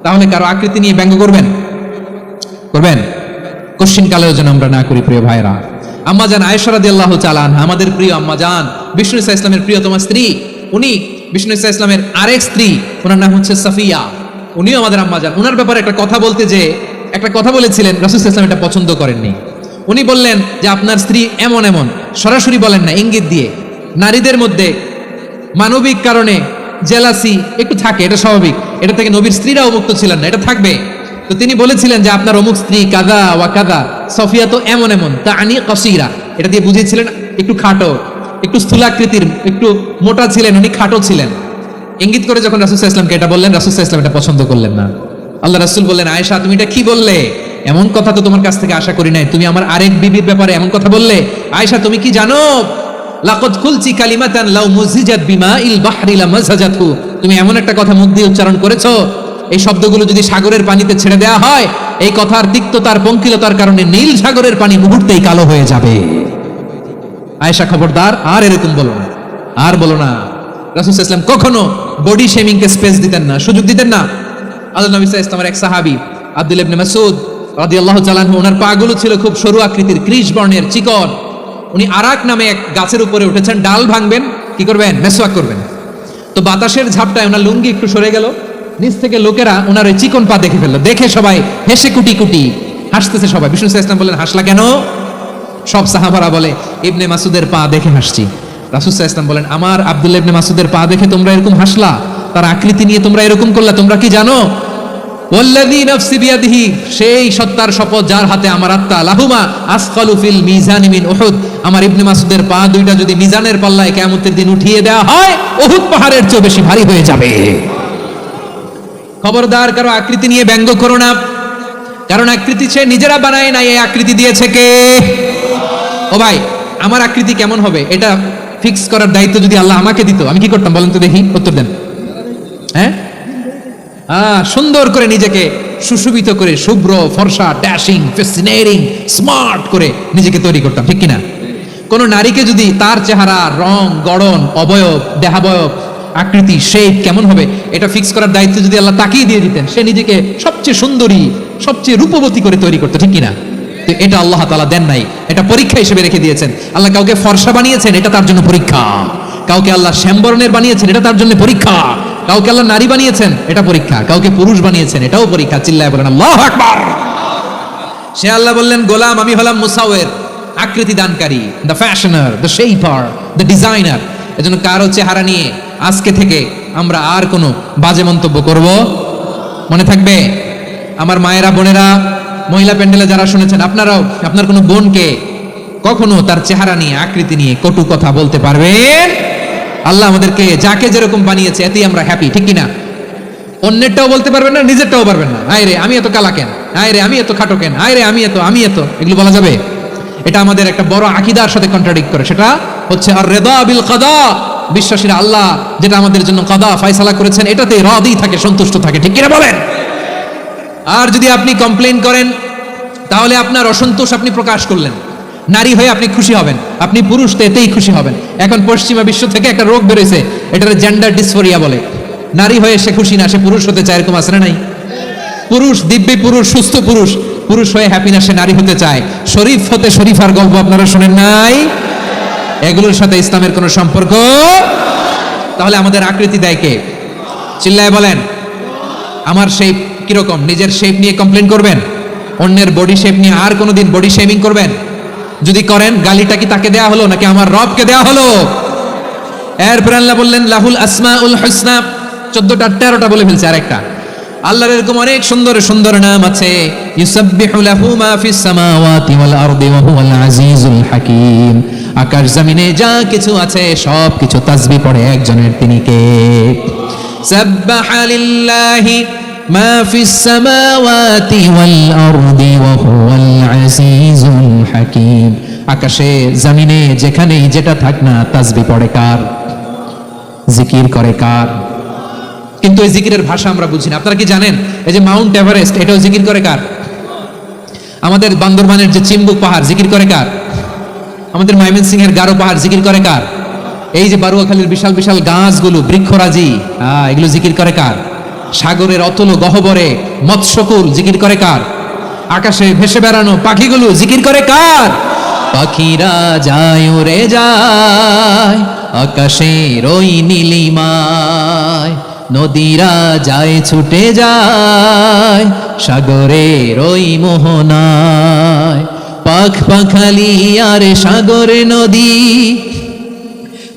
তাহলে কারো আকৃতি নিয়ে ব্যঙ্গ করবেন? করবেন? কোশ্চিন কালেও যেন আমরা না করি। প্রিয় ভাইরা, আম্মা জান আয়েশা রাদিয়াল্লাহু তাআলা আনহা, আমাদের প্রিয় আম্মা জান, বিষ্ণু ইসা ইসলামের প্রিয়তমা স্ত্রী, উনি বিষ্ণু ইসা ইসলামের আরেক স্ত্রী, ওনার নাম হচ্ছে সাফিয়া, উনিও আমাদের আম্মা জান। ওনার ব্যাপারে একটা কথা বলতে যে একটা কথা বলেছিলেন, রাসূল সাল্লাল্লাহু আলাইহি ওয়াসাল্লাম এটা পছন্দ করেননি। উনি বললেন যে আপনার স্ত্রী এমন এমন, সরাসরি বলেন না, ইঙ্গিত দিয়ে। নারীদের মধ্যে মানবিক কারণে জেলাসি একটু থাকে, এটা স্বাভাবিক। এটা থেকে নবীর স্ত্রীরাও মুক্ত ছিলেন না, এটা থাকবে। তো তিনি বলেছিলেন যে আপনার অমুক স্ত্রী কাদা ওয়া কাদা, সফিয়া তো এমন এমন, তা আনি কসিরা, এটা দিয়ে বুঝিয়েছিলেন একটু খাটো। একটু স্থূলাকৃতির, একটু মোটা ছিলেন, উনি খাটো ছিলেন। ইঙ্গিত করে যখন রাসূল সাল্লাল্লাহু আলাইহি ওয়াসাল্লাম এটা বললেন, রাসূল সাল্লাল্লাহু আলাইহি ওয়াসাল্লাম এটা পছন্দ করলেন না। আল্লাহ রাসূল বললেন, আয়েশা তুমি এটা কি বললে? এমন কথা তো তোমার কাছ থেকে আশা করি নাই, তুমি আমার আরেক বিবির ব্যাপারে এমন কথা বললে। আয়েশা তুমি কি জানো, লাকাদ কুলতি কালিমাতান লাউ মুজিজাত বিমাইল বাহরি লামাজাজাতহু, তুমি এমন একটা কথা মুখ দিয়ে উচ্চারণ করেছো, এই শব্দগুলো যদি সাগরের পানিতে ছেড়ে দেওয়া হয়, এই কথার তিক্ততার পঙ্কিলতার কারণে নীল সাগরের পানি মুহূর্তেই কালো হয়ে যাবে। আয়েশা খবরদার, আর এরকম বলো না, আর বলো না। রাসূল সাল্লাল্লাহু আলাইহি ওয়াসাল্লাম কখনো বডি শেমিং কে স্পেস দিতেন না, সুযোগ দিতেন না। আল্লাহ নবী সাল্লাল্লাহু আলাইহি ওয়াসাল্লামের এক সাহাবী আব্দুল্লাহ ইবনে মাসউদ রাদিয়াল্লাহু তাআলা আনহু, ওনার পাগুলো ছিল খুব সরু আকৃতির, কৃষ বর্ণের, চিকন। উনি আরাক নামে এক গাছের উপরে উঠেছেন, ডাল ভাঙবেন, কি করবেন, মেসওয়াক করবেন। তো বাতাসের ঝাপটায় ওনার লুঙ্গি একটু সরে গেল, নিচ থেকে লোকেরা ওনার ওই চিকন পা দেখে ফেললো, দেখে সবাই হেসে কুটি কুটি হাসতেছে সবাই। বিষ্ণু সাল্লাল্লাহু আলাইহি ওয়াসাল্লাম বললেন, হাসলা কেন? সব সাহাবারা বলে, ইবনে মাসুদের পা দেখে হাসছি। রাসূল সাল্লাল্লাহু আলাইহি ওয়াসাল্লাম বলেন, আমার আব্দুল্লাহ ইবনে মাসুদের পা দেখে তোমরা এরকম হাসলা, তার আকৃতি নিয়ে তোমরা এরকম করলা, তোমরা কি জানো? ওয়াল্লাযী নাফসি বিয়াদিহি, সেই সত্তার শপথ যার হাতে আমার আত্মা, লাহুমা আসকালু ফিল মিজানি মিন উহুদ, আমার ইবনে মাসুদের পা দুইটা যদি মিজানের পাল্লায় কিয়ামতের দিন উঠিয়ে দেওয়া হয়, উহুদ পাহাড়ের চেয়ে বেশি ভারী হয়ে যাবে। খবরদার, কারো আকৃতি নিয়ে ব্যঙ্গ করো না, কারণ আকৃতি সে নিজেরা বানায় নাই, এই আকৃতি দিয়েছে কে? ও ভাই, আমার আকৃতি কেমন হবে এটা ফিক্স করার দায়িত্ব যদি আল্লাহ আমাকে দিত, আমি কি করতাম বলেন তো দেখি, উত্তর দেন। হ্যাঁ, সুন্দর করে নিজেকে সুশোভিত করে, শুভ্র ফর্সা, ড্যাশিং, ফ্যাসিনেটিং, স্মার্ট করে নিজেকে তৈরি করতাম, ঠিক কিনা? কোন নারীকে যদি তার চেহারা, রং, গড়ন, অবয়ব, দেহাবয়ব, আকৃতি, শেপ কেমন হবে এটা ফিক্স করার দায়িত্ব যদি আল্লাহ তাকিয়ে দিয়ে দিতেন, সে নিজেকে সবচেয়ে সুন্দরী, সবচেয়ে রূপবতী করে তৈরি করতো, ঠিক কিনা? তো এটা আল্লাহ তাআলা দেন নাই, এটা পরীক্ষা হিসেবে রেখে দিয়েছেন। আল্লাহ কাউকে ফর্সা বানিয়েছেন, এটা তার জন্য পরীক্ষা। কাউকে আল্লাহ শ্যামবর্ণের বানিয়েছেন, এটা তার জন্য পরীক্ষা। কাউকে আল্লাহ নারী বানিয়েছেন, এটা পরীক্ষা। কাউকে পুরুষ বানিয়েছেন, এটাও পরীক্ষা। চিল্লায় বলেন আল্লাহু আকবার। সে আল্লাহ বললেন, গোলাম আমি হলাম মুসাওয়ির, আকৃতি দানকারী, the fashioner, the shaper, the designer. এজন্য কারো চেহারা নিয়ে আজকে থেকে আমরা আর কোনো বাজে মন্তব্য করব মনে থাকবে। আমার মায়েরা, বোনেরা, মহিলা প্যান্ডেলে যারা শুনেছেন, আপনারাও আপনার কোনো বোনকে কখনো তার চেহারা নিয়ে, আকৃতি নিয়ে কটু কথা বলতে পারবেন? আল্লাহ আমাদেরকে যাকে যেরকম বানিয়েছে এতেই আমরা হ্যাপি, ঠিক কিনা? অন্যেরটাও বলতে পারবেন না, নিজেরটাও পারবেন না। আয় রে আমি এত কালা কেন, আয় রে আমি এত খাটো কেন, আয় রে আমি এত, এগুলো বলা যাবে? এটা আমাদের একটা বড় আকীদার সাথে কন্ট্রাডিক্ট করে। সেটা হচ্ছে আর রিদা বিল কাদা, বিশ্বাসীরা আল্লাহ যেটা আমাদের জন্য কাদা ফয়সালা করেছেন এটাতে রাদি থাকে, সন্তুষ্ট থাকে, ঠিক কিনা বলেন? আর যদি আপনি কমপ্লেইন করেন তাহলে আপনার অসন্তোষ আপনি প্রকাশ করলেন। নারী হয়ে আপনি খুশি হবেন, আপনি পুরুষ তো এতেই খুশি হবেন। এখন পশ্চিমা বিশ্ব থেকে একটা রোগ বেরোয়েছে, এটার জেন্ডার ডিসফোরিয়া বলে। নারী হয়ে সে খুশি না, সে পুরুষ হতে চায়, এরকম আছে না নাই? পুরুষ, দিব্যি পুরুষ, সুস্থ পুরুষ, পুরুষ হয়ে হ্যাপি না, সে নারী হতে চায়। শরীফ হতে শরীফার গল্প আপনারা শোনেন নাই? এগুলোর সাথে ইসলামের কোনো সম্পর্ক? তাহলে আমাদের আকৃতি দেয় কে? চিল্লায় বলেন। আমার শেপ কিরকম, নিজের শেপ নিয়ে কমপ্লেন করবেন? অন্যের বডি শেপ নিয়ে আর কোনোদিন বডি শেমিং করবেন? যদি করেন, গালিটা কি তাকে দেয়া হলো নাকি আমার রবকে দেয়া হলো? এরপর আল্লাহ বললেন লাহুল আসমাউল হুসনা, 14টা 13টা বলে ফেলছে আরেকটা। আল্লাহর এরকম অনেক সুন্দর সুন্দর নাম আছে। ইউসাব্বিহু লাহু মা ফিস সামাওয়াতি ওয়াল আরদি ওয়া হুয়াল আজিজুল হাকীম। আকাশ জমিনে যা কিছু আছে সব কিছু তাসবিহ পড়ে একজনের, তিনি কে? সাব্বাহা লিল্লাহি মা ফিস সামাওয়াতি ওয়াল আরদি ওয়া হুয়াল আজিজুল হাকীম। আকাশে জমিনে যেখানেই যেটা থাক না, তাসবিহ পড়ে কার? জিকির করে কার? কিন্তু এই জিকিরের ভাষা আমরা বুঝি না। আপনারা কি জানেন এই যে মাউন্ট এভারেস্ট, এটাও জিকির করে কার? আমাদের বান্দরবানের যে চিম্বুক পাহাড়, জিকির করে কার? আমাদের ময়মনসিংহের গারো পাহাড়, জিকির করে কার? এই যে বারুয়াখালীর বিশাল বিশাল গাছগুলো, বৃক্ষরাজি, এগুলো জিকির করে কার? সাগরের অতল গহ্বরে মৎস্যকুল, জিকির করে কার? আকাশে ভেসে বেড়ানো পাখিগুলো, জিকির করে কার? পাখিরা যায় উড়ে যায় আকাশের ওই নীলিমায়, নদীরা যায় ছুটে যায় সাগরের ওই মোহনায়। পাখ পাখালি আর সাগরে নদী,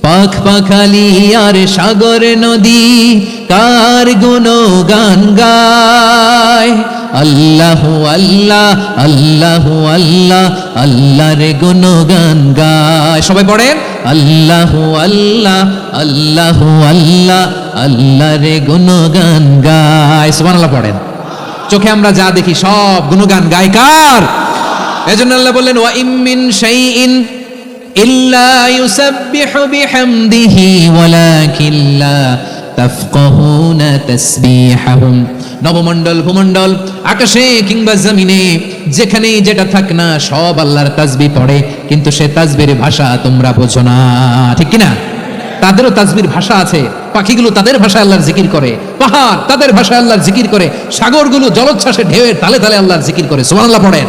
পাখ পাখালি আর সাগরে নদী, কার গুণগান গায়? আল্লাহু আল্লাহ আল্লাহু আল্লাহ, আল্লাহর গুণগান গায়। সবাই পড়েন আল্লাহ আল্লাহ আল্লাহ আল্লাহ আল্লাহ রে গুণগান গায়, সুবহানাল্লাহ পড়েন। চোখে আমরা যা দেখি সব গুণগান গায় কার? এজন্য আল্লাহ বললেন ওয়া ইম মিন শাইইন ইল্লা ইউসাব্বিহু বিহামদিহি ওয়ালাকিন লা তাফকাহুনা তাসবিহাহুম। নবমণ্ডল ভূমণ্ডল আকাশে কিংবা জমিনে যেখানেই যেটা থাক না সব আল্লাহর তাসবিহ পড়ে, কিন্তু সে তাসবির ভাষা তোমরা বোঝো না, ঠিক কিনা? তাদেরও তাসবির ভাষা আছে, পাখিগুলো তাদের ভাষায় আল্লাহর জিকির করে, পাহাড় তাদের ভাষায় আল্লাহর জিকির করে, সাগরগুলো জলোচ্ছ্বাসে ঢেউয়ের তালে তালে আল্লাহর জিকির করে, সুবহানাল্লাহ পড়েন।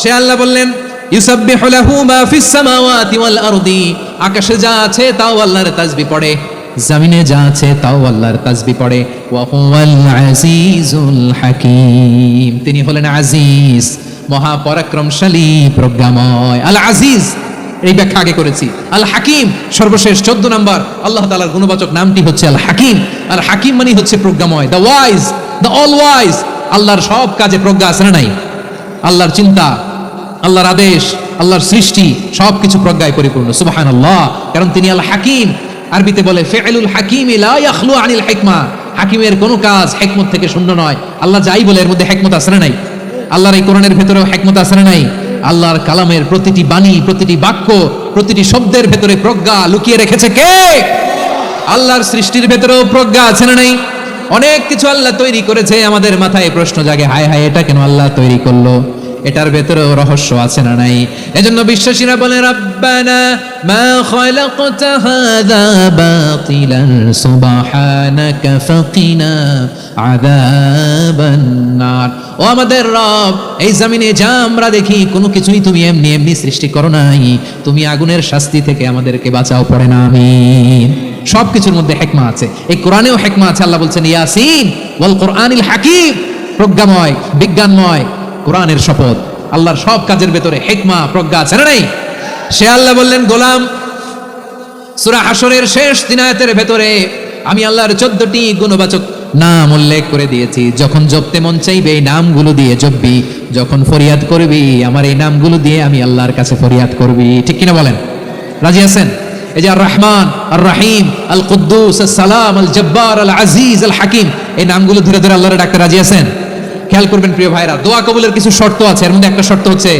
সে আল্লাহ বললেন ইউসাব্বিহু লাহু মা ফিস সামাওয়াতি ওয়াল আরদি, আকাশে যা আছে তাও আল্লাহর তাসবিহ পড়ে, জমিনে যা আছে তাও আল্লাহর তাসবিহ পড়ে। ওয়া হুয়াল আজিজুল হাকীম, তিনি হলেন আজিজ, মহাপরাক্রমশালী, প্রজ্ঞাময়। আল আজিজ এই ব্যাখ্যা আগে করেছি। আল হাকিম সর্বশেষ 14 নম্বর আল্লাহ তাআলার গুণবাচক নামটি হচ্ছে আল হাকিম। আল হাকিম মানে হচ্ছে প্রজ্ঞাময়, the wise, the all wise. আল্লাহর সব কাজে প্রজ্ঞা আছে না নাই? আল্লাহর চিন্তা, আল্লাহর আদেশ, আল্লাহর সৃষ্টি সবকিছু প্রজ্ঞায় পরিপূর্ণ, সুবহানাল্লাহ। কারণ তিনি আল হাকিম। আরবিতে বলে ফিআলুল হাকিম লা ইয়াখলু আনিল হিকমা, হাকিমের কোনো কাজ হিকমত থেকে শূন্য নয়। আল্লাহ যাই বলে এর মধ্যে হিকমত আছে না নাই? আল্লাহর এই কোরআনের ভেতরেও হিকমত আছে না নাই? আল্লাহর কালামের প্রতিটি বাণী, প্রতিটি বাক্য, প্রতিটি শব্দের ভেতরে প্রজ্ঞা লুকিয়ে রেখেছে কে? আল্লাহর সৃষ্টির ভেতরেও প্রজ্ঞা আছে না নাই? অনেক কিছু আল্লাহ তৈরি করেছে, আমাদের মাথায় প্রশ্ন জাগে, হায় হায় এটা কেন আল্লাহ তৈরি করলো? এটার ভেতরেও রহস্য আছে না নাই? এজন্য বিশ্বাসীরা বলে রব্বানা মা খালাকতা হাযা বাতিলান সুবহানাকা ফাকিনা আযাবান নার। ও আমাদের রব, এই জমিনে যা আমরা দেখি কোনো কিছুই তুমি এমনি এমনি সৃষ্টি করো নাই, তুমি আগুনের শাস্তি থেকে আমাদেরকে বাঁচাও, পড়ে না আমিন। সবকিছুর মধ্যে হিকমা আছে, এই কোরআনেও হিকমা আছে। আল্লাহ বলছেন ইয়াসিন ওয়াল কোরআনিল হাকিম, প্রজ্ঞাময়, বিজ্ঞানময় কোরআনের শপথ। আল্লাহর সব কাজের ভেতরে হিকমা, প্রজ্ঞা আছে না নাই? সে আল্লাহ বললেন গোলাম, সূরা হাশরের শেষ 3 আয়াতের ভেতরে আমি আল্লাহর 14টি গুণবাচক নাম উল্লেখ করে দিয়েছি। যখন জপতে মন চাইবে এই নামগুলো দিয়ে জপবি, যখন ফরিয়াদ করবি আমার এই নামগুলো দিয়ে আমি আল্লাহর কাছে ফরিয়াদ করবি, ঠিক কিনা বলেন? রাজি আছেন? এই যে আর রহমান, আর রাহিম, আল কুদ্দুস, আস সালাম, আল জব্বার, আল আজিজ, আল হাকিম, এই নামগুলো ধরে ধরে আল্লাহর ডাকতে রাজি আছেন? খেয়াল করবেন প্রিয় ভাইরা, দোয়া কবুলের কিছু শর্ত আছে। এর মধ্যে একটা শর্ত হচ্ছে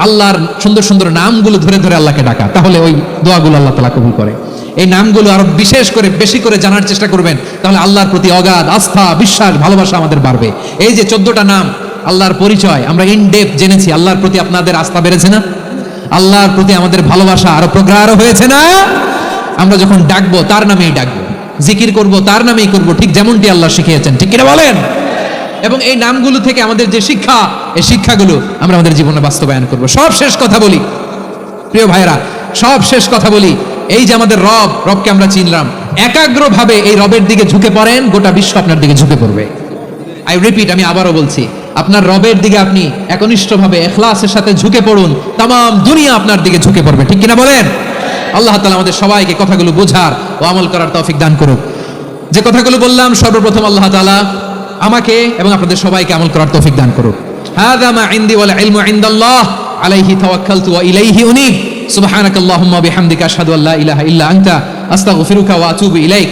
আল্লাহর সুন্দর সুন্দর নামগুলো ধরে ধরে আল্লাহকে ডাকা, তাহলে ওই দোয়াগুলো আল্লাহ তাআলা কবুল করে। এই নামগুলো আরো বিশেষ করে বেশি করে জানার চেষ্টা করবেন, তাহলে আল্লাহর প্রতি অগাধ আস্থা, বিশ্বাস, ভালোবাসা আমাদের বাড়বে। এই যে 14টা নাম আল্লাহর পরিচয় আমরা ইন ডেপথ জেনেছি, আল্লাহর প্রতি আপনাদের আস্থা বেড়েছে না? আল্লাহর প্রতি আমাদের ভালোবাসা আরো প্রগাঢ় হয়েছে না? আমরা যখন ডাকবো তার নামেই ডাকবো, জিকির করব তার নামেই করব, ঠিক যেমনটি আল্লাহ শিখিয়েছেন, ঠিক কিনা বলেন? এবং এই নামগুলো থেকে আমাদের যে শিক্ষা, এই শিক্ষাগুলো আমরা আমাদের জীবনে বাস্তবায়ন করব। সব শেষ কথা বলি প্রিয় ভাইরা, সব শেষ কথা বলি, এই যে আমাদের রবকে আমরা চিনলাম, একাগ্রভাবে এই রবের দিকে ঝুঁকে পড়েন, গোটা বিশ্ব আপনার দিকে ঝুঁকে পড়বে। আই রিপিট, আমি আবারও বলছি, আপনার রবের দিকে আপনি একনিষ্ঠভাবে ইখলাসের সাথে ঝুঁকে পড়ুন, তাম দুনিয়া আপনার দিকে ঝুঁকে পড়বে, ঠিক কিনা বলেন? আল্লাহ তাআলা আমাদের সবাইকে কথাগুলো বোঝার ও আমল করার তৌফিক দান করুক। যে কথাগুলো বললাম সর্বপ্রথম আল্লাহ তাআলা আমাকে এবং আপনাদের সবাইকে আমল করার তৌফিক দান করুক। হাযা মা ইনদি ওয়াল ইলমু ইনদাল্লাহ আলাইহি তাওয়াক্কালতু ওয়া ইলাইহি উনীব। সুবহানাকাল্লাহুম্মা বিহামদিকা আশহাদু আল্লা ইলাহা ইল্লা আনতা আস্তাগফিরুকা ওয়া আতুবু ইলাইক।